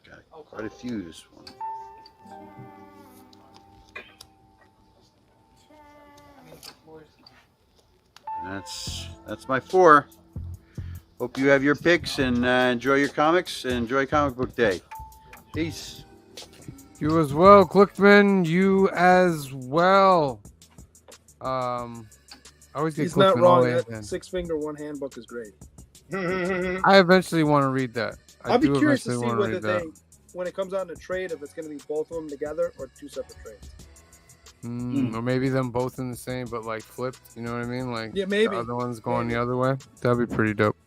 Speaker 17: Got quite a few this one. And that's my 4. Hope you have your picks and enjoy your comics and enjoy Comic Book Day. Peace.
Speaker 10: You as well, Glickman. You as well. I always get
Speaker 14: He's
Speaker 10: Glickman
Speaker 14: not wrong.
Speaker 10: always,
Speaker 14: That
Speaker 10: man.
Speaker 14: 6 Finger One Hand book is great.
Speaker 10: I eventually want to read that.
Speaker 14: I'll be curious to
Speaker 10: eventually
Speaker 14: see
Speaker 10: wanna
Speaker 14: whether
Speaker 10: read that.
Speaker 14: when it comes out in a trade, if it's going to be both of them together or 2 separate trades.
Speaker 10: Or maybe them both in the same, but like flipped. You know what I mean? Like
Speaker 14: Yeah, maybe.
Speaker 10: the other one's going the other way. That'd be pretty dope.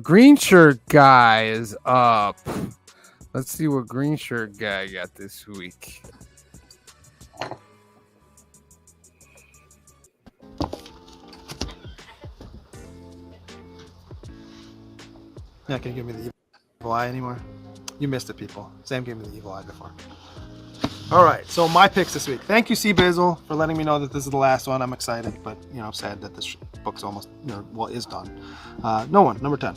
Speaker 10: Green shirt guy is up. Let's see what green shirt guy got this week.
Speaker 18: Not gonna give me the evil eye anymore. You missed it, people. Sam gave me the evil eye before.
Speaker 14: All right, so my picks this week. Thank you, C. Basil, for letting me know that this is the last one. I'm excited, but I'm sad that this book's almost, is done. No one, number 10.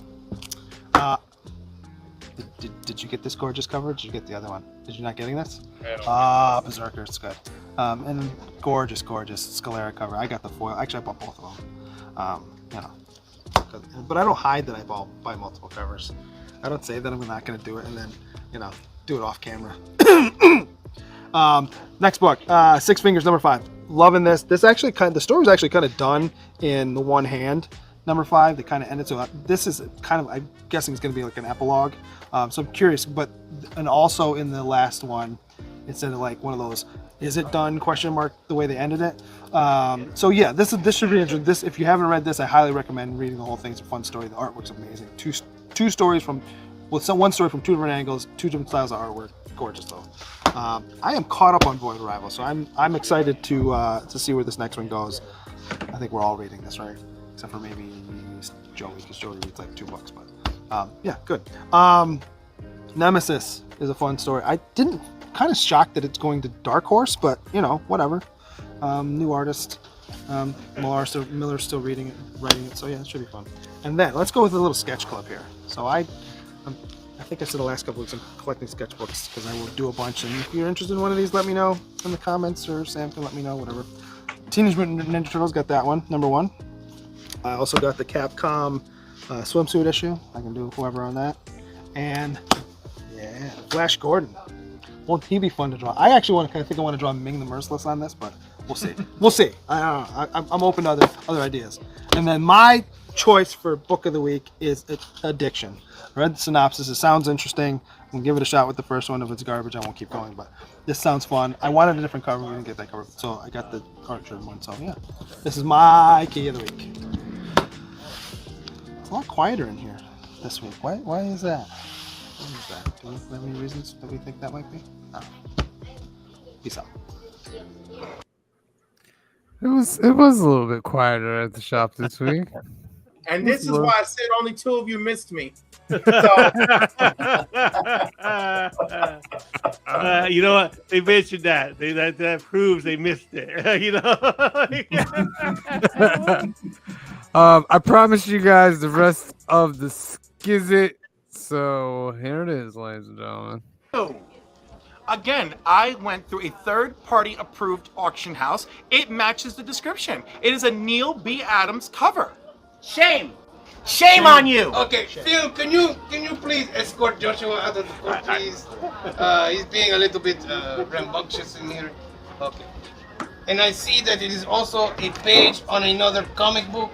Speaker 14: Did you get this gorgeous cover? Or did you get the other one? Did you not getting this? Berserker, it's good. And gorgeous Scalera cover. I got the foil. Actually, I bought both of them. But I don't hide that I buy multiple covers. I don't say that I'm not going to do it and then, do it off camera. Next book, Six Fingers, number 5. Loving this. The story was actually kind of done in the one hand. Number 5, they kind of ended. So this is kind of, I'm guessing it's going to be like an epilogue. So I'm curious, and also in the last one, it said like one of those, is it done ? The way they ended it. So yeah, this should be interesting. If you haven't read this, I highly recommend reading the whole thing. It's a fun story. The artwork's amazing. Two stories from, one story from 2 different angles, 2 different styles of artwork. Gorgeous though. I am caught up on Void Arrival, so I'm excited to see where this next one goes. I think we're all reading this, right? Except for maybe Joey, because Joey reads like 2 books. But yeah, good. Nemesis is a fun story. I didn't, kind of shocked that it's going to Dark Horse, but whatever. New artist. Miller's still writing it, so yeah, it should be fun. And then let's go with a little sketch club here. So I think I said the last couple weeks I'm collecting sketchbooks because I will do a bunch. And if you're interested in one of these, let me know in the comments, or Sam can let me know, whatever. Teenage Mutant Ninja Turtles, got that one, number 1. I also got the Capcom swimsuit issue. I can do whoever on that. And yeah, Flash Gordon. Won't he be fun to draw? I actually I think I want to draw Ming the Merciless on this, but we'll see. We'll see. I'm open to other ideas. And then my choice for book of the week is Addiction. I read the synopsis. It sounds interesting. We'll give it a shot with the first one. If it's garbage, I won't keep going. But this sounds fun. I wanted a different cover. We didn't get that cover, so I got the Archer one. So yeah, this is my key of the week. It's a lot quieter in here this week. Why is that? What is that? Do we have any reasons that we think that might be? No. Peace out.
Speaker 10: It was a little bit quieter at the shop this week.
Speaker 5: And this is why I said only 2 of you missed me.
Speaker 1: You know what? They mentioned that. That proves they missed it.
Speaker 10: I promised you guys the rest of the skizit. So here it is, ladies and gentlemen.
Speaker 5: So, again, I went through a third-party approved auction house. It matches the description. It is a Neil B. Adams cover.
Speaker 6: Shame on you.
Speaker 3: Okay, Phil, can you please escort Joshua out of the court, please? He's being a little bit rambunctious in here. Okay. And I see that it is also a page on another comic book.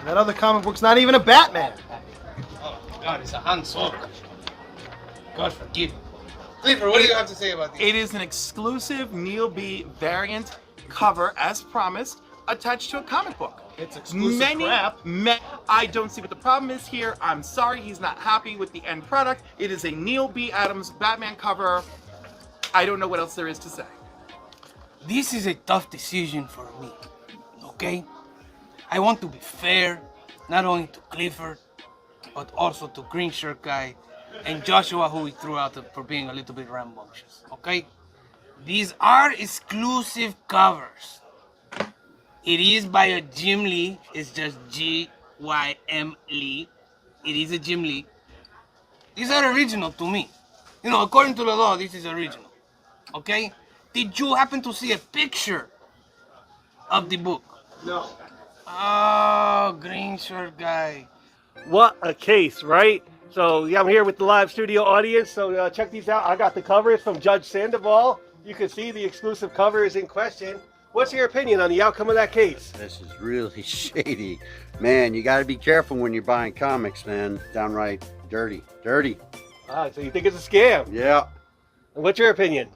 Speaker 14: That other comic book's not even a Batman.
Speaker 3: Oh God, it's a Han Solo. God forgive me. Clifford, what do you have to say about this?
Speaker 5: It is an exclusive Neil B. variant cover, as promised, attached to a comic book.
Speaker 14: It's exclusive crap.
Speaker 5: I don't see what the problem is here. I'm sorry he's not happy with the end product. It is a Neil B. Adams Batman cover. I don't know what else there is to say.
Speaker 3: This is a tough decision for me, okay? I want to be fair, not only to Clifford, but also to Green Shirt Guy and Joshua, who we threw out for being a little bit rambunctious, okay? These are exclusive covers. It is by a Jim Lee. It's just G-Y-M Lee. It is a Jim Lee. These are original to me. According to the law, this is original. Okay? Did you happen to see a picture of the book?
Speaker 14: No.
Speaker 3: Oh, Green Shirt Guy.
Speaker 1: What a case, right? So yeah, I'm here with the live studio audience. So check these out. I got the covers from Judge Sandoval. You can see the exclusive covers in question. What's your opinion on the outcome of that case?
Speaker 17: This is really shady. Man, you got to be careful when you're buying comics, man. Downright dirty. Dirty.
Speaker 1: Ah, so you think it's a scam?
Speaker 17: Yeah.
Speaker 1: And what's your opinion?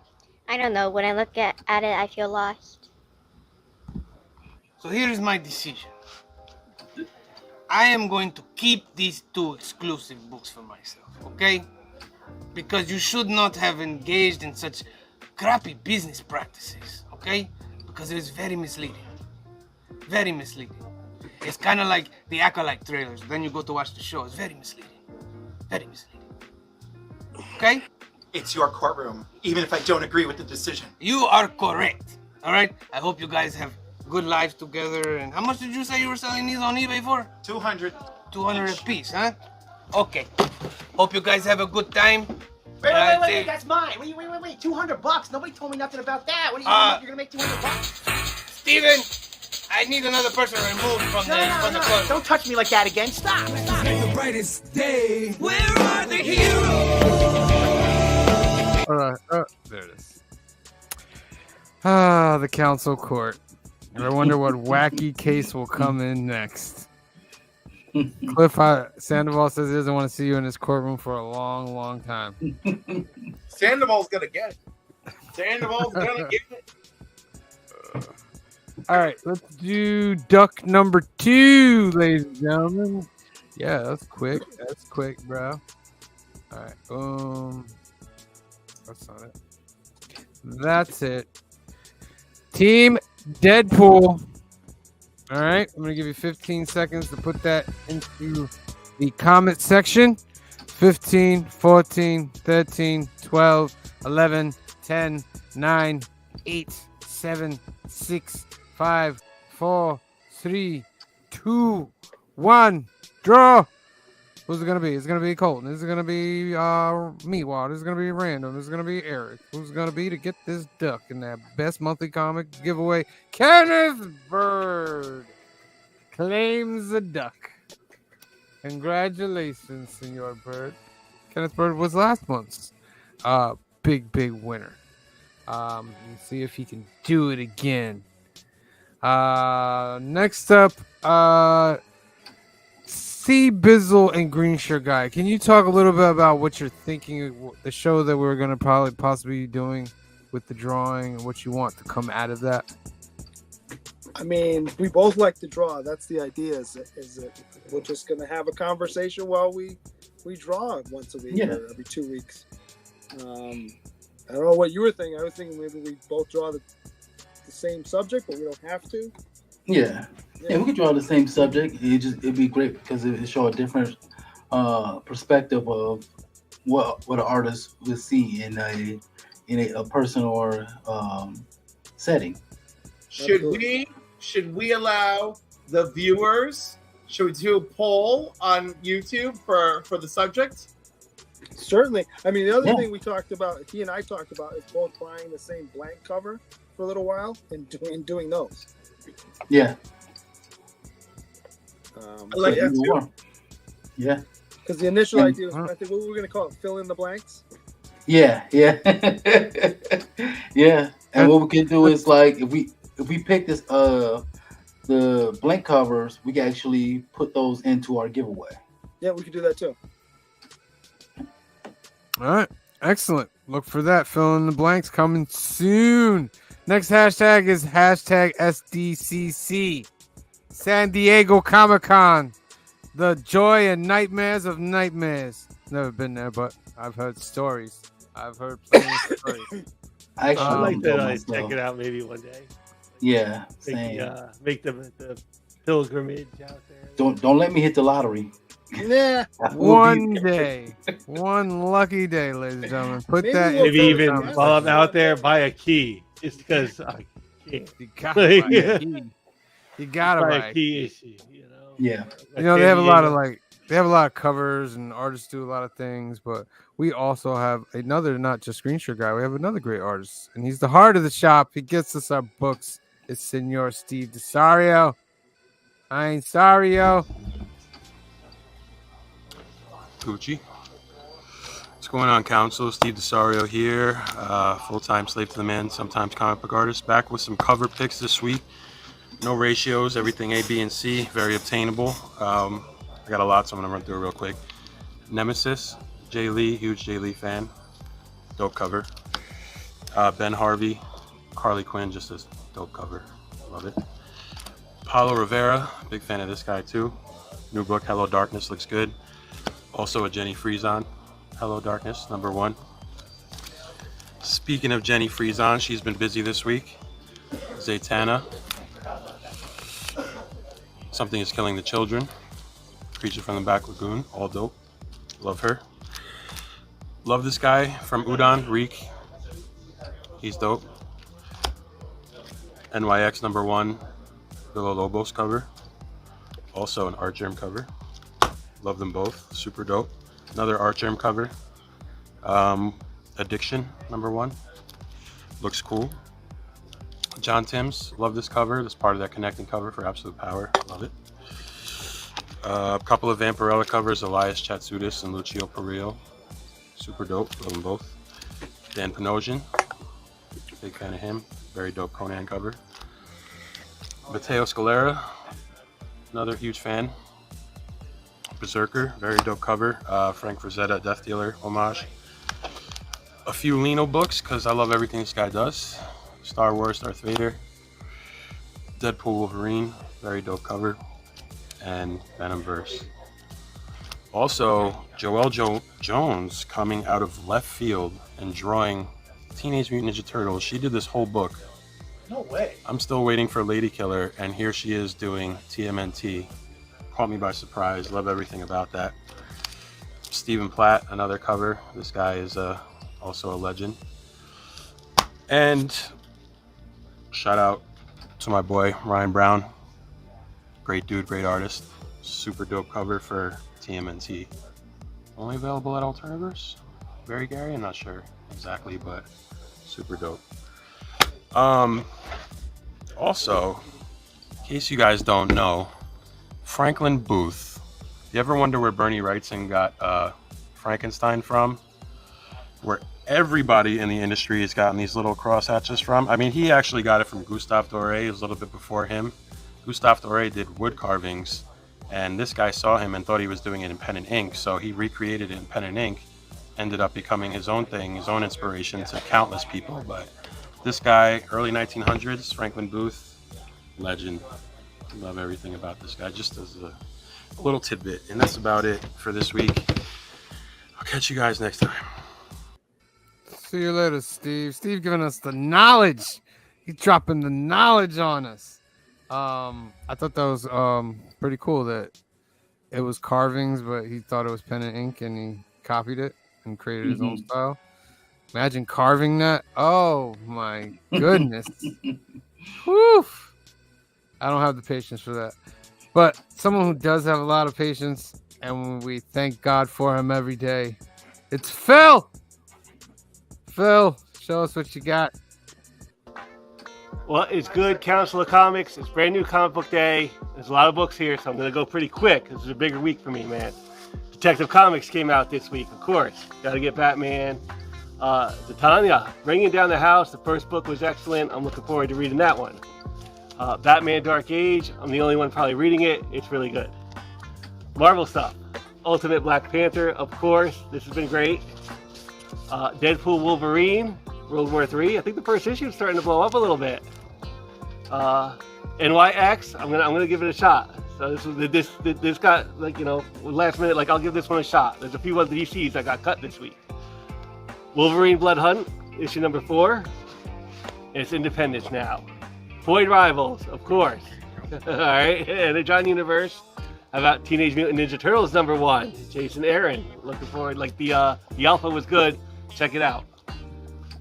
Speaker 19: I don't know. When I look at it, I feel lost.
Speaker 3: So here is my decision. I am going to keep these 2 exclusive books for myself, okay? Because you should not have engaged in such crappy business practices, okay? Because it is very misleading. Very misleading. It's kind of like the Acolyte trailers. Then you go to watch the show. It's very misleading. Very misleading. Okay?
Speaker 5: it's your courtroom, even if I don't agree with the decision.
Speaker 3: You are correct. All right. I hope you guys have good lives together. And how much did you say you were selling these on eBay for?
Speaker 5: 200.
Speaker 3: 200 a piece, huh? Okay. Hope you guys have a good time.
Speaker 6: Wait, that's mine. Wait, $200. Nobody told me nothing about that. What are you, you're gonna make $200?
Speaker 3: Steven, I need another person removed from the club.
Speaker 6: Don't touch me like that again. Stop.
Speaker 8: The brightest day. Where are the heroes?
Speaker 10: All right, there it is. Ah, the council court. I wonder what wacky case will come in next. Cliff Sandoval says he doesn't want to see you in his courtroom for a long, long time.
Speaker 5: Sandoval's gonna get it. Sandoval's gonna get it.
Speaker 10: All right, let's do duck number 2, ladies and gentlemen. Yeah, that's quick. That's quick, bro. All right, boom. That's not it. That's it. Team Deadpool. All right, I'm going to give you 15 seconds to put that into the comment section. 15, 14, 13, 12, 11, 10, 9, 8, 7, 6, 5, 4, 3, 2, 1. Draw. Who's it going to be? It's going to be Colton. Is it going to be Meatwad? Is it going to be Random? Is it going to be Eric? Who's it going to be to get this duck in that best monthly comic giveaway? Kenneth Bird claims the duck. Congratulations, Senor Bird. Kenneth Bird was last month's big winner. Let's see if he can do it again. Next up, C Bizzle and Green Shirt Guy. Can you talk a little bit about what you're thinking, the show that we're going to possibly be doing with the drawing, and what you want to come out of that?
Speaker 14: I mean, we both like to draw. That's the idea. Is that we're just gonna have a conversation while we draw once a week or every 2 weeks. I don't know what you were thinking. I was thinking maybe we both draw the same subject, but we don't have to.
Speaker 9: Yeah, we could draw the same subject. It'd be great because it show a different perspective of what an artist would see in a person or setting.
Speaker 5: Should we allow the viewers? Should we do a poll on YouTube for the subject?
Speaker 14: Certainly. I mean, the other thing we talked about, he and I talked about, is both buying the same blank cover for a little while and doing those.
Speaker 9: Yeah.
Speaker 14: I like that too.
Speaker 9: Yeah.
Speaker 14: Because the initial idea was, I think, what were we going to call it? Fill in the blanks?
Speaker 9: Yeah. Yeah. And what we can do is, like, if we pick this the blank covers, we can actually put those into our giveaway.
Speaker 14: Yeah, we could do that too.
Speaker 10: All right, excellent. Look for that. Fill in the blanks coming soon. Next hashtag is hashtag SDCC. San Diego Comic-Con. The joy and nightmares of nightmares. Never been there, but I've heard stories. I've heard plenty of stories.
Speaker 1: I'd like to check it out maybe one day.
Speaker 9: Yeah,
Speaker 1: make the pilgrimage out there.
Speaker 9: Don't let me hit the lottery.
Speaker 14: Yeah.
Speaker 10: One day. One lucky day, ladies and gentlemen. Put that
Speaker 1: maybe even while I'm out there, buy a key. Just because I can't.
Speaker 10: You gotta buy a key. You gotta buy
Speaker 1: a key issue, you know.
Speaker 9: Yeah.
Speaker 10: You know, they have a lot of covers and artists do a lot of things, but we also have another, not just Green Shirt Guy, we have another great artist, and he's the heart of the shop. He gets us our books. It's Senor Steve DeSario. I ain't sorry, yo.
Speaker 12: Gucci. What's going on, Council? Steve DeSario here, full-time slave to the man, sometimes comic book artist. Back with some cover picks this week. No ratios, everything A, B, and C, very obtainable. I got a lot, so I'm gonna run through it real quick. Nemesis, Jay Lee, huge Jay Lee fan, dope cover. Ben Harvey, Harley Quinn, just a dope cover, love it. Paulo Rivera, big fan of this guy too. New book, Hello Darkness, looks good. Also a Jenny Frieson, Hello Darkness, #1. Speaking of Jenny Frieson, she's been busy this week. Zatanna, Something is Killing the Children. Creature from the Back Lagoon, all dope. Love her. Love this guy from Udon, Reek. He's dope. NYX #1, Villalobos cover. Also an Art Germ cover. Love them both. Super dope. Another Art Germ cover. Addiction #1. Looks cool. John Timms. Love this cover. This part of that connecting cover for Absolute Power. Love it. A couple of Vampirella covers. Elias Chatsudis and Lucio Perillo. Super dope. Love them both. Dan Panosian. Big fan of him. Very dope Conan cover. Matteo Scalera. Another huge fan. Berserker. Very dope cover. Frank Frazetta, Death Dealer homage. A few Lino books because I love everything this guy does. Star Wars, Darth Vader. Deadpool Wolverine. Very dope cover. And Venomverse. Also, Joelle Jones coming out of left field and drawing Teenage Mutant Ninja Turtles. She did this whole book.
Speaker 5: No way.
Speaker 12: I'm still waiting for Lady Killer, and here she is doing TMNT. Caught me by surprise. Love everything about that. Stephen Platt, another cover. This guy is also a legend. And shout out to my boy Ryan Brown. Great dude, great artist. Super dope cover for TMNT. Only available at Alternaverse? Very Gary? I'm not sure exactly, but super dope. Also, in case you guys don't know, Franklin Booth. You ever wonder where Bernie Wrightson got Frankenstein from? Where everybody in the industry has gotten these little crosshatches from. I mean, he actually got it from Gustave Doré. It was a little bit before him. Gustave Doré did wood carvings, and this guy saw him and thought he was doing it in pen and ink, so he recreated it in pen and ink. Ended up becoming his own thing, his own inspiration to countless people. But this guy, early 1900s, Franklin Booth, legend. Love everything about this guy, just as a little tidbit. And that's about it for this week. I'll catch you guys next time.
Speaker 10: See you later, Steve. Steve giving us the knowledge. He's dropping the knowledge on us. I thought that was pretty cool that it was carvings, but he thought it was pen and ink, and he copied it and created his own style. Imagine carving that. Oh my goodness. Whew. I don't have the patience for that. But someone who does have a lot of patience, and we thank God for him every day, it's Phil. Phil, show us what you got.
Speaker 1: Well, it's good. Council of Comics. It's brand new comic book day. There's a lot of books here, so I'm going to go pretty quick. This is a bigger week for me, man. Detective Comics came out this week, of course. Got to get Batman. Zatanna, Bringing Down the House. The first book was excellent. I'm looking forward to reading that one. Batman Dark Age. I'm the only one probably reading it. It's really good. Marvel stuff. Ultimate Black Panther, of course. This has been great. Deadpool Wolverine. World War III. I think the first issue is starting to blow up a little bit. NYX. I'm gonna give it a shot. So this got, like, you know, last minute, like, I'll give this one a shot. There's a few other DCs that got cut this week. Wolverine Blood Hunt, issue number 4. It's Independence now. Void Rivals, of course. All right, and the John Universe. How about Teenage Mutant Ninja Turtles number 1? Jason Aaron. Looking forward. Like the alpha was good. Check it out.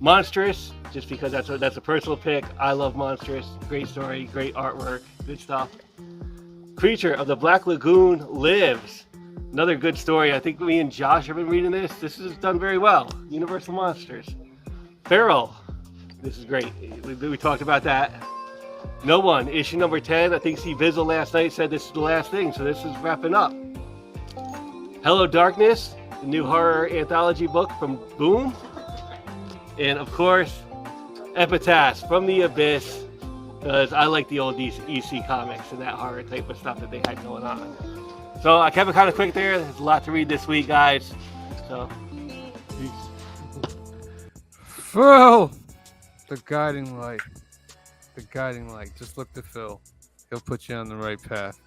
Speaker 1: Monstrous, just because that's a personal pick. I love Monstrous. Great story, great artwork, good stuff. Creature of the Black Lagoon Lives. Another good story. I think me and Josh have been reading this. This is done very well. Universal Monsters. Feral. This is great. We talked about that. No One, issue number 10. I think C. Bizzle last night said this is the last thing, so this is wrapping up. Hello Darkness, the new horror anthology book from Boom. And of course, Epitaph from the Abyss, because I like the old EC comics and that horror type of stuff that they had going on. So I kept it kind of quick there. There's a lot to read this week, guys. So, peace.
Speaker 10: Phil, the guiding light. The guiding light. Just look to Phil. He'll put you on the right path.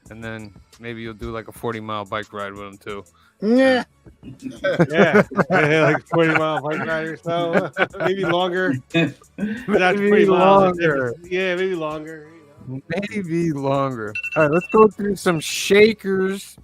Speaker 10: And then maybe you'll do like a 40-mile bike ride with him too.
Speaker 14: Yeah.
Speaker 1: Yeah, like 40-mile bike ride or so. Maybe longer. But that's
Speaker 10: Maybe
Speaker 1: pretty
Speaker 10: longer.
Speaker 1: Yeah, maybe longer.
Speaker 10: Maybe longer. All right, let's go through some shakers.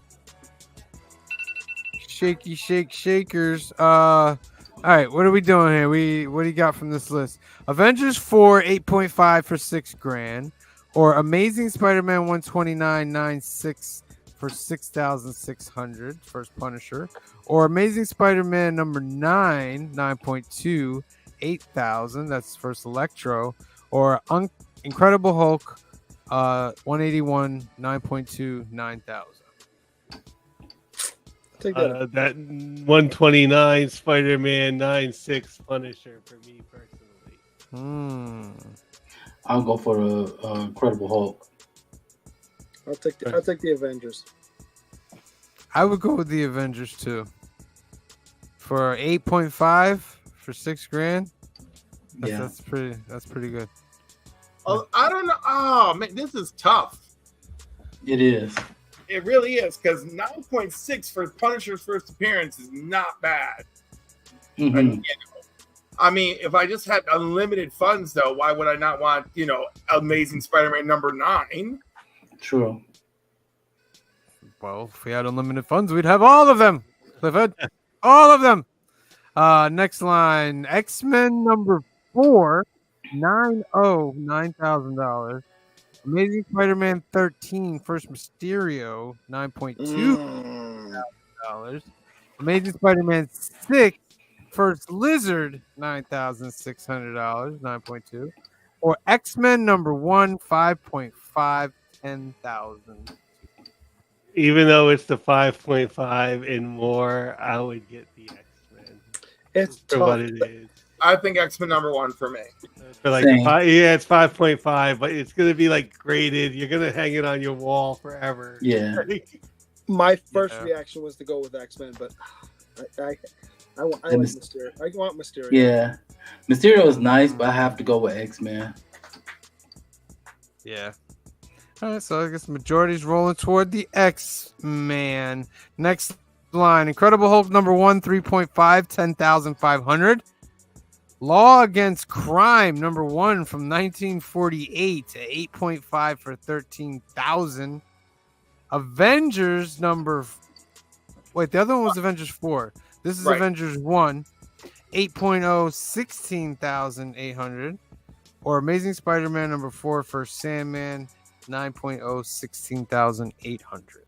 Speaker 10: shakers. All right, what are we doing here? What do you got from this list? Avengers 4, 8.5 for $6,000, or Amazing Spider-Man 129.96 for 6,600, first Punisher, or Amazing Spider-Man number 9, 9.2, 8,000, that's first Electro, or Incredible Hulk 181, 9.2, 9,000.
Speaker 14: Take that.
Speaker 1: That 129 Spider-Man 96 Punisher for me personally.
Speaker 9: I'll go for the Incredible Hulk.
Speaker 14: I'll take the Avengers.
Speaker 10: I would go with the Avengers too. For 8.5 for $6,000.
Speaker 9: Yeah.
Speaker 10: That's pretty good.
Speaker 5: Oh, I don't know. Oh man, this is tough.
Speaker 9: It is.
Speaker 5: It really is, because 9.6 for Punisher's first appearance is not bad.
Speaker 9: Mhm.
Speaker 5: And, I mean, if I just had unlimited funds, though, why would I not want, Amazing Spider-Man number 9?
Speaker 9: True.
Speaker 10: Well, if we had unlimited funds, we'd have all of them. Clifford. All of them. Next line. X-Men number 4, $9,000. Amazing Spider-Man 13, first Mysterio, $9,200. Amazing Spider-Man 6, first Lizard, $9,600, 9.2. Or X-Men number 1, 5.5, 10,000.
Speaker 1: Even though it's the 5.5 and more, I would get the X-Men.
Speaker 14: It's
Speaker 1: for
Speaker 14: tough.
Speaker 1: what it is.
Speaker 5: I think X-Men number 1 for me.
Speaker 1: For like it's 5.5, but it's gonna be like graded. You're gonna hang it on your wall forever.
Speaker 9: Yeah.
Speaker 14: My first reaction was to go with X-Men, but I like Mysterio. I want Mysterio.
Speaker 9: Yeah. Mysterio is nice, but I have to go with X-Men.
Speaker 10: Yeah. All right, so I guess the majority's rolling toward the X-Man. Next line, Incredible Hulk number 1, 3.5, 10,500. Law Against Crime number 1 from 1948 to 8.5 for 13,000. Avengers number. Wait, the other one was Avengers 4. This is
Speaker 5: Right.
Speaker 10: Avengers 1, 8.0, 16,800. Or Amazing Spider-Man number 4 for Sandman, 9.0, 16,800.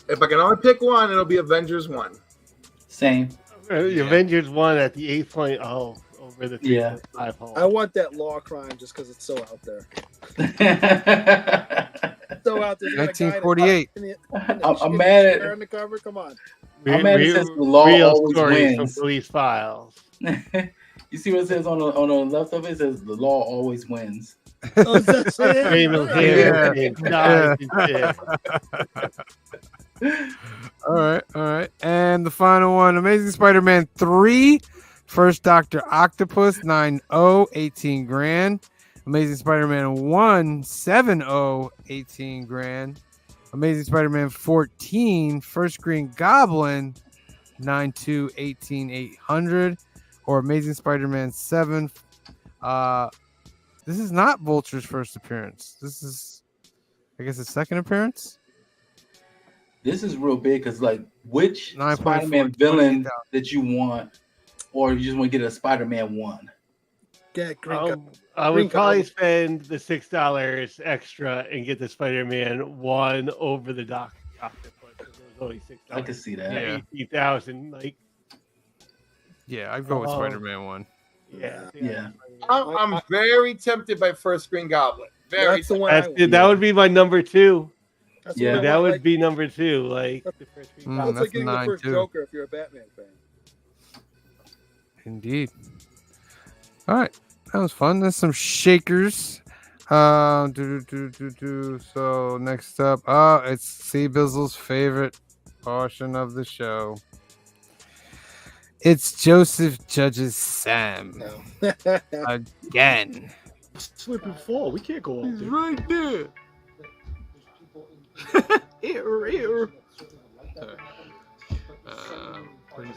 Speaker 5: If I can only pick one, it'll be Avengers 1.
Speaker 9: Same.
Speaker 1: The Avengers 1 at the 8.0 over the 3.5 hole.
Speaker 14: I want that law crime just because it's so out there. So out there.
Speaker 10: 1948.
Speaker 9: I'm mad at
Speaker 14: on the cover. Come on.
Speaker 9: I'm mad it says the law
Speaker 1: real
Speaker 9: always
Speaker 1: stories
Speaker 9: wins.
Speaker 1: from police files.
Speaker 9: You see what it says on the left of it? It says the law always wins.
Speaker 14: Oh, that's it?
Speaker 1: Raymond Hamilton dies in jail.
Speaker 10: All right. And the final one, Amazing Spider-Man 3, first Dr. Octopus, 9.0, 18,000. Amazing Spider-Man 1, 7.0, 18,000. Amazing Spider-Man 14, first Green Goblin, 9.2, 18,800. Or Amazing Spider-Man 7. This is not Vulture's first appearance. This is, I guess, his second appearance.
Speaker 9: This is real big because, like, which
Speaker 10: 9.4,
Speaker 9: Spider-Man villain that you want, or you just want to get a Spider-Man 1?
Speaker 14: Get
Speaker 1: I would probably spend the $6 extra and get the Spider-Man 1 over the Octopus. It was only $6.
Speaker 9: I can see that.
Speaker 10: Yeah.
Speaker 1: 80,000. Like,
Speaker 10: Yeah, I'd go with Spider-Man 1.
Speaker 1: yeah.
Speaker 5: I'm very tempted by first Green Goblin. Very
Speaker 14: That's the
Speaker 5: tempted.
Speaker 14: one I want.
Speaker 1: That would be my number 2.
Speaker 14: That's the one I
Speaker 1: That
Speaker 14: want,
Speaker 1: would
Speaker 14: like-
Speaker 1: be number 2. Like the first Green Goblin.
Speaker 14: That's like
Speaker 10: that's
Speaker 14: getting the
Speaker 10: 9
Speaker 14: first
Speaker 10: too.
Speaker 14: Joker if you're a Batman fan.
Speaker 10: Indeed. All right, that was fun. There's some shakers. So next up, it's C Bizzle's favorite portion of the show. It's Joseph Judge's Sam again.
Speaker 16: Slip and fall. We can't go all
Speaker 10: He's
Speaker 16: day.
Speaker 10: right there.
Speaker 16: Here.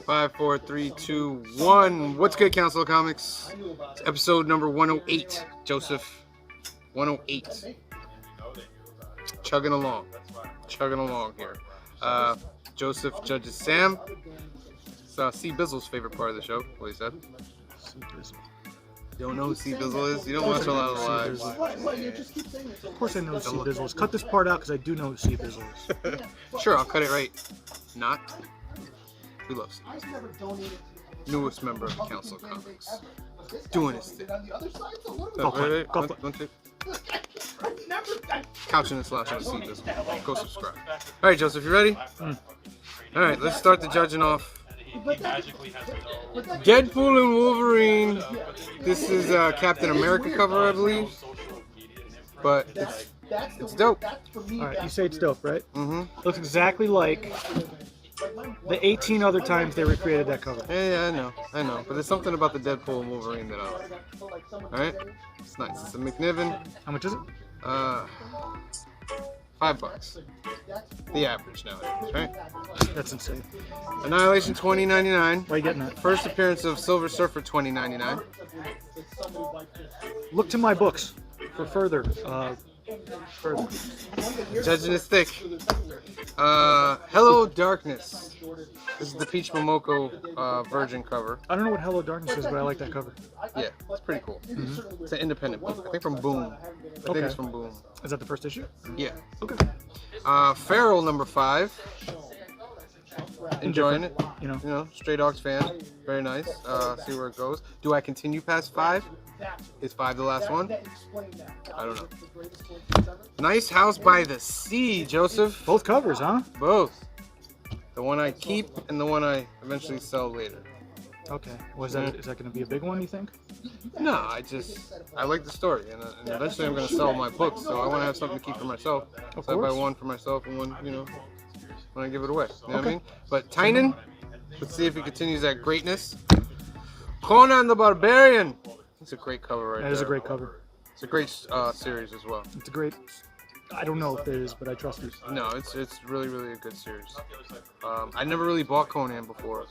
Speaker 10: 5, 4, 3, 2, 1. What's good, Council of Comics? It's episode number 108. Joseph, 108. Chugging along here.
Speaker 20: Joseph judges Sam. It's C. Bizzle's favorite part of the show, what he said. You don't know who C. Bizzle is? You don't watch a lot of lives.
Speaker 16: Of course I know who C. Bizzle is. Cut this part out because I do know who C. Bizzle is.
Speaker 20: Sure, I'll cut it right. Not. We love C. Newest member of the Council of Comics. Doing his thing. Couching and slashing with C. Bizzle. Go subscribe. Alright, Joseph, you ready? Alright, let's start the judging off. Deadpool and Wolverine. This is Captain America cover, I believe. But it's dope.
Speaker 16: Alright, you say it's dope, right?
Speaker 20: Mm-hmm.
Speaker 16: Looks exactly like the 18 other times they recreated that cover.
Speaker 20: Yeah, I know. But there's something about the Deadpool and Wolverine that I like. Alright? It's nice. It's a McNiven.
Speaker 16: How much is it?
Speaker 20: $5. The average nowadays, right?
Speaker 16: That's insane.
Speaker 20: Annihilation $20.99.
Speaker 16: Why are you getting that?
Speaker 20: First appearance of Silver Surfer $20.99.
Speaker 16: Look to my books for further.
Speaker 20: Judging is thick. Hello Darkness. This is the Peach Momoko Virgin cover.
Speaker 16: I don't know what Hello Darkness is, but I like that cover.
Speaker 20: Yeah, it's pretty cool. It's an independent book. I think from Boom. I think it's from Boom.
Speaker 16: Is that the first issue?
Speaker 20: Yeah.
Speaker 16: Okay.
Speaker 20: Feral number 5. Enjoying it.
Speaker 16: You know,
Speaker 20: Stray Dogs fan. Very nice. See where it goes. Do I continue past 5? Is 5 the last one? I don't know. Nice House by the Sea, Joseph.
Speaker 16: Both covers, huh?
Speaker 20: Both. The one I keep and the one I eventually sell later.
Speaker 16: Okay. Is that going to be a big one, you think?
Speaker 20: No, I like the story, and eventually I'm going to sell my books, so I want to have something to keep for myself. So I buy one for myself and one, when I give it away. You know what I mean? But Tynan, let's see if he continues that greatness. Conan the Barbarian. It's a great cover right there.
Speaker 16: That is a great cover.
Speaker 20: It's a great series as well.
Speaker 16: It's a great... I don't know if it is, but I trust you.
Speaker 20: No, it's really, really a good series. I never really bought Conan before,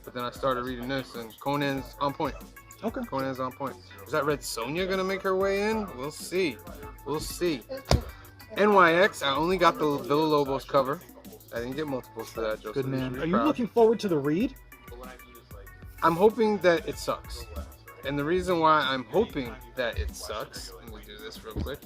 Speaker 20: but then I started reading this, and Conan's on point.
Speaker 16: Okay.
Speaker 20: Conan's on point. Is that Red Sonja going to make her way in? We'll see. We'll see. NYX, I only got the Villa Lobos cover. I didn't get multiples for that, Joseph.
Speaker 16: Good man. Are you looking forward to the read?
Speaker 20: I'm hoping that it sucks. And the reason why I'm hoping that it sucks, let me do this real quick,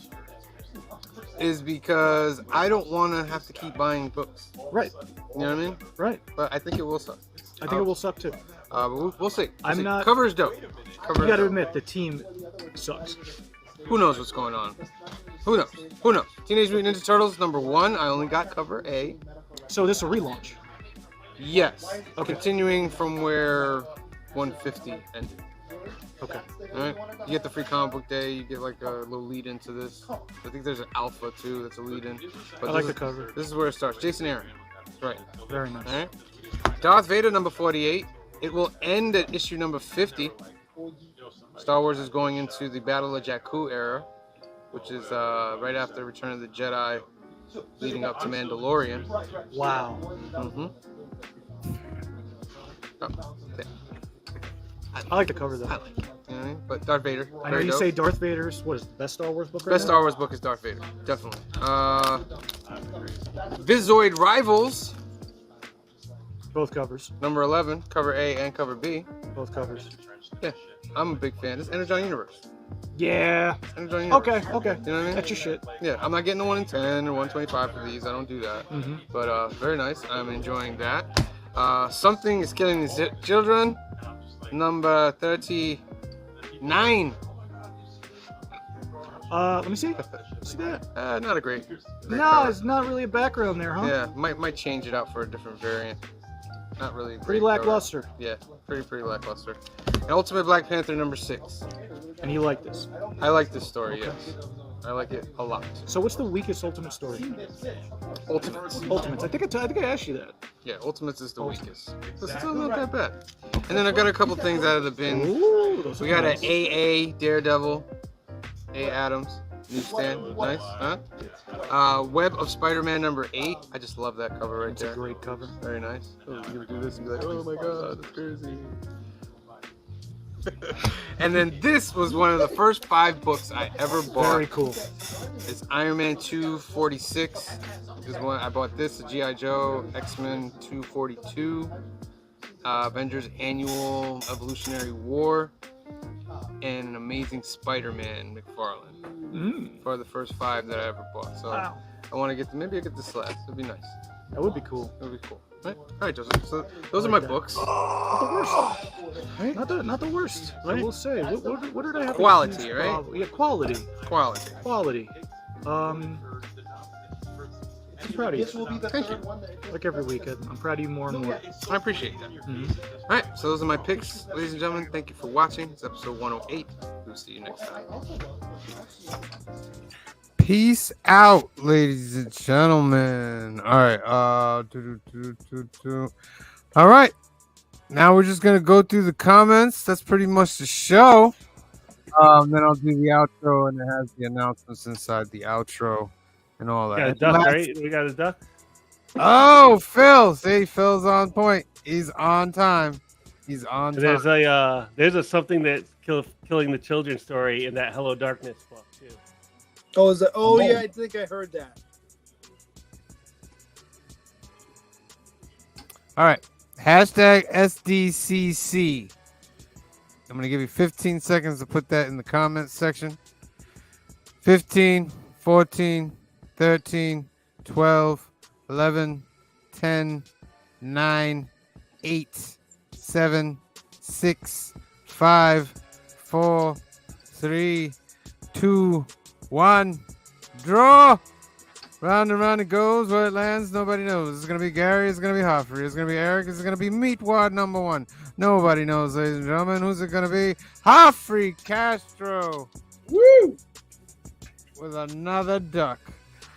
Speaker 20: is because I don't want to have to keep buying books.
Speaker 16: Right.
Speaker 20: You know what I mean?
Speaker 16: Right.
Speaker 20: But I think it will suck.
Speaker 16: I think it will suck too.
Speaker 20: But we'll see.
Speaker 16: I'm not.
Speaker 20: Cover is dope.
Speaker 16: You got to admit, the team sucks.
Speaker 20: Who knows what's going on? Who knows? Who knows? Teenage Mutant Ninja Turtles number 1. I only got cover A.
Speaker 16: So this is a relaunch?
Speaker 20: Yes. Okay. Continuing from where 150 ended.
Speaker 16: Okay.
Speaker 20: Alright. You get the free comic book day. You get like a little lead into this. I think there's an alpha too that's a lead in. But
Speaker 16: I like the cover.
Speaker 20: This is where it starts. Jason Aaron. Right.
Speaker 16: Very nice.
Speaker 20: Alright. Darth Vader number 48. It will end at issue number 50. Star Wars is going into the Battle of Jakku era, which is right after Return of the Jedi, leading up to Mandalorian.
Speaker 16: Wow.
Speaker 20: Mm-hmm. Oh, okay.
Speaker 16: I like the cover though.
Speaker 20: I like it. You know what I mean? But Darth Vader.
Speaker 16: I know you say Darth Vader's, what is the best Star Wars book right
Speaker 20: Best
Speaker 16: now?
Speaker 20: Star Wars book is Darth Vader. Definitely. Vizoid Rivals.
Speaker 16: Both covers.
Speaker 20: Number 11, cover A and cover B.
Speaker 16: Both covers.
Speaker 20: Yeah, I'm a big fan. It's Energon Universe.
Speaker 16: Yeah.
Speaker 20: Energon Universe.
Speaker 16: Okay.
Speaker 20: You know what I mean?
Speaker 16: That's your shit.
Speaker 20: Yeah, I'm not getting the 1 in 10 or 125 for these. I don't do that.
Speaker 16: Mm-hmm.
Speaker 20: But very nice. I'm enjoying that. Something is Killing the Children. Number 39.
Speaker 16: Let me see. See that?
Speaker 20: Not a great
Speaker 16: No,
Speaker 20: cover.
Speaker 16: it's not really a background there, huh?
Speaker 20: Yeah, might change it out for a different variant. Not really.
Speaker 16: Pretty
Speaker 20: great
Speaker 16: lackluster.
Speaker 20: cover. Yeah, pretty lackluster. And Ultimate Black Panther number 6.
Speaker 16: And you like this?
Speaker 20: I like this story. Yes, I like it a lot.
Speaker 16: So what's the weakest Ultimate story?
Speaker 20: Ultimates.
Speaker 16: Ultimates. I think I asked you that.
Speaker 20: Yeah, Ultimates is the weakest. But still not that bad. And then I got a couple things out of the bin.
Speaker 16: Ooh,
Speaker 20: We got an AA Daredevil, A Adams newsstand. Nice, huh? Web of Spider-Man number 8. I just love that cover right there.
Speaker 16: It's a great cover.
Speaker 20: Very nice. Oh, you're gonna do this and be like, oh my god, that's crazy. And then this was one of the first 5 books I ever bought.
Speaker 16: Very cool.
Speaker 20: It's Iron Man 246. Is one I bought this, the G.I. Joe, X-Men 242, Avengers Annual Evolutionary War, and an Amazing Spider-Man McFarlane. For the first 5 that I ever bought. So I want to get maybe I get this last. It'd be nice.
Speaker 16: That would be cool.
Speaker 20: It would be cool. All right, Joseph. So those are my books.
Speaker 16: Not the worst. I will say. What did I have?
Speaker 20: Quality, right?
Speaker 16: Yeah, quality.
Speaker 20: Quality.
Speaker 16: Quality. I'm proud of you.
Speaker 20: Thank you.
Speaker 16: Like every week, I'm proud of you more and more.
Speaker 20: I appreciate that. All right, so those are my picks, ladies and gentlemen. Thank you for watching. It's episode 108. We'll see you next time.
Speaker 10: Peace out, ladies and gentlemen. All right. All right. Now we're just gonna go through the comments. That's pretty much the show. Then I'll do the outro, and it has the announcements inside the outro and all that.
Speaker 1: Got a duck, right? We got a duck.
Speaker 10: Oh, Phil. See, Phil's on point. He's on time. He's on time.
Speaker 1: There's a something that's killing the children story in that Hello Darkness book too.
Speaker 14: Oh, is that? Oh, yeah, I think I heard that.
Speaker 10: All right. Hashtag SDCC. I'm going to give you 15 seconds to put that in the comments section. 15, 14, 13, 12, 11, 10, 9, 8, 7, 6, 5, 4, 3, 2, 1. Draw. Round and round it goes. Where it lands, nobody knows. It's going to be Gary. It's going to be Hoffrey. It's going to be Eric. It's going to be Meatwad number 1. Nobody knows, ladies and gentlemen. Who's it going to be? Hoffrey Castro. Woo! With another duck.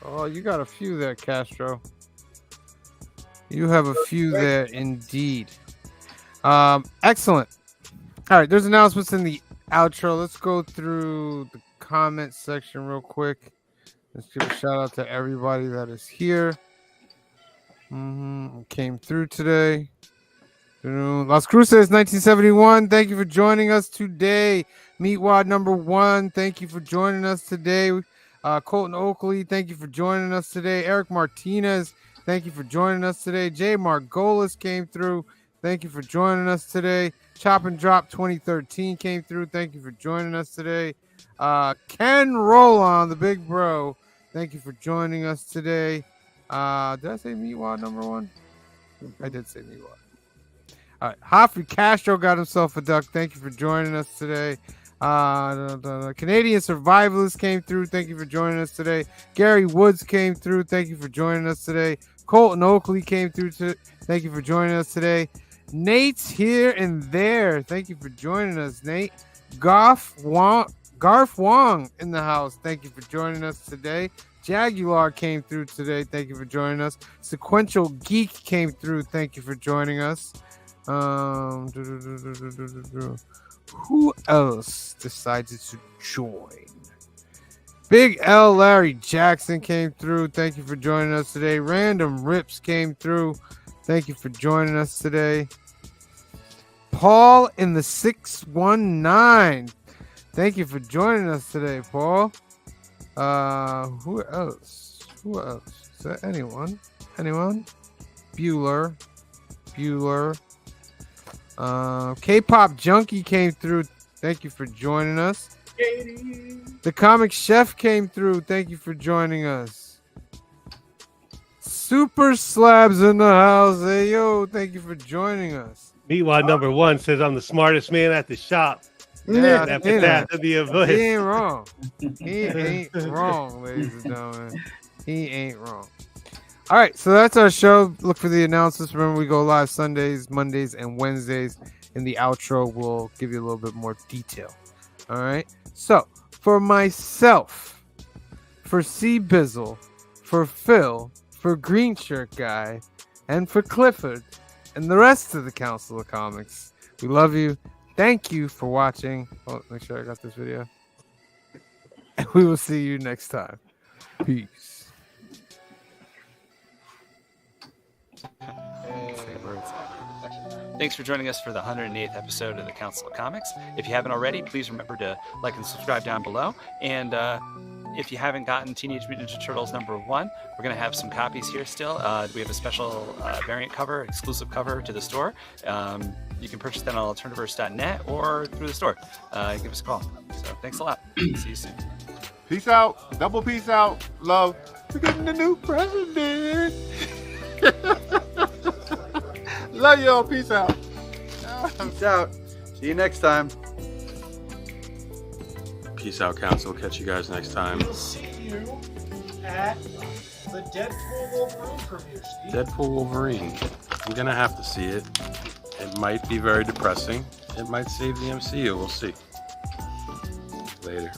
Speaker 10: Oh, you got a few there, Castro. You have a few there indeed. Excellent. All right, there's announcements in the outro. Let's go through the comment section real quick. Let's give a shout out to everybody that is here. Came through today. Las Cruces 1971. Thank you for joining us today. Meatwad number 1. Thank you for joining us today. Colton Oakley. Thank you for joining us today. Eric Martinez. Thank you for joining us today. Jay Margolis came through. Thank you for joining us today. Chop and Drop 2013 came through. Thank you for joining us today. Ken Rollon, the big bro. Thank you for joining us today. Did I say Meatwad number 1? I did say Meatwad. All right. Hoffrey Castro got himself a duck. Thank you for joining us today. Canadian Survivalist came through. Thank you for joining us today. Gary Woods came through. Thank you for joining us today. Colton Oakley came through. Thank you for joining us today. Nate's here and there. Thank you for joining us, Nate. Garth Wong in the house. Thank you for joining us today. Jaguar came through today. Thank you for joining us. Sequential Geek came through. Thank you for joining us. Who else decided to join? Big L Larry Jackson came through. Thank you for joining us today. Random Rips came through. Thank you for joining us today. Paul in the 619. Thank you for joining us today, Paul. Who else? Is that anyone? Bueller. K-Pop Junkie came through. Thank you for joining us. Katie. The Comic Chef came through. Thank you for joining us. Super Slabs in the house. Hey, yo, thank you for joining us.
Speaker 1: Meatwad number 1 says I'm the smartest man at the shop.
Speaker 10: Yeah,
Speaker 1: That to be a voice.
Speaker 10: He ain't wrong. He ain't wrong, ladies and gentlemen. He ain't wrong. All right, so that's our show. Look for the announcements. Remember, we go live Sundays, Mondays, and Wednesdays. In the outro, we'll give you a little bit more detail. All right. So for myself, for C Bizzle, for Phil, for Green Shirt Guy, and for Clifford, and the rest of the Council of Comics, we love you. Thank you for watching. Oh, make sure I got this video. And we will see you next time. Peace.
Speaker 20: Hey.
Speaker 19: Thanks for joining us for the 108th episode of the Council of Comics. If you haven't already, please remember to like and subscribe down below. And if you haven't gotten Teenage Mutant Ninja Turtles #1, we're going to have some copies here still. We have a special variant cover, exclusive cover to the store. You can purchase that on Alternaverse.net or through the store. Give us a call. So thanks a lot. See you soon.
Speaker 13: Peace out. Double peace out. Love. We're getting a new president. Love y'all. Peace out.
Speaker 17: Peace out. See you next time.
Speaker 12: Peace out, Council. Catch you guys next time.
Speaker 14: We'll see you at the Deadpool Wolverine premiere, Steve.
Speaker 12: Deadpool Wolverine. I'm gonna have to see it. It might be very depressing. It might save the MCU. We'll see. Later.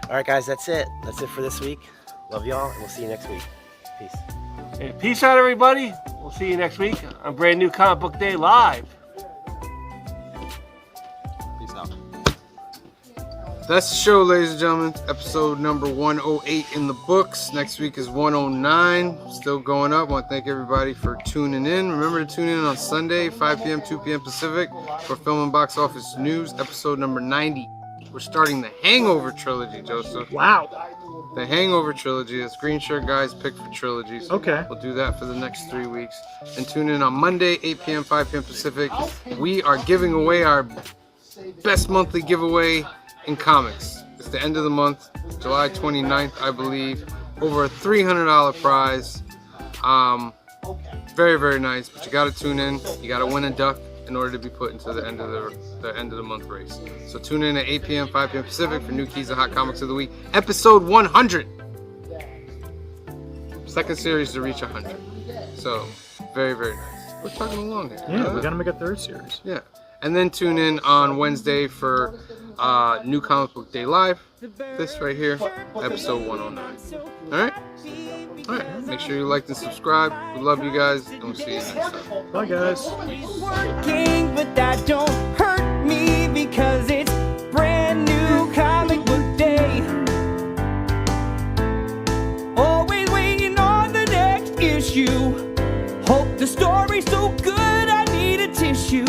Speaker 6: All right, guys, that's it. That's it for this week. Love y'all, and we'll see you next week. Peace.
Speaker 1: Hey, peace out, everybody. We'll see you next week on Brand New Comic Book Day Live.
Speaker 12: Peace out.
Speaker 20: That's the show, ladies and gentlemen. Episode number 108 in the books. Next week is 109. Still going up. I want to thank everybody for tuning in. Remember to tune in on Sunday, 5 p.m., 2 p.m. Pacific for Film and Box Office News, episode number 90. We're starting the Hangover trilogy, Joseph.
Speaker 16: Wow.
Speaker 20: The Hangover trilogy. That's Green Shirt Guy's pick for trilogies.
Speaker 16: Okay.
Speaker 20: We'll do that for the next 3 weeks. And tune in on Monday, 8 p.m., 5 p.m. Pacific. We are giving away our best monthly giveaway in comics. It's the end of the month, July 29th, I believe. Over a $300 prize. Very, very nice. But you got to tune in. You got to win a duck in order to be put into the end of the month race. So tune in at 8 p.m., 5 p.m. Pacific for New Keys of Hot Comics of the Week, episode 100. Second series to reach 100. So very, very nice. We're talking along here.
Speaker 16: Yeah, we gotta make a third series.
Speaker 20: Yeah. And then tune in on Wednesday for New Comic Book Day Live. This right here, episode 109. Alright? Alright. Make sure you like and subscribe. We love you guys, and we'll see you next time.
Speaker 16: Bye, guys.
Speaker 8: Working, but that don't hurt me because it's brand new comic book day. Always waiting on the next issue. Hope the story's so good I need a tissue.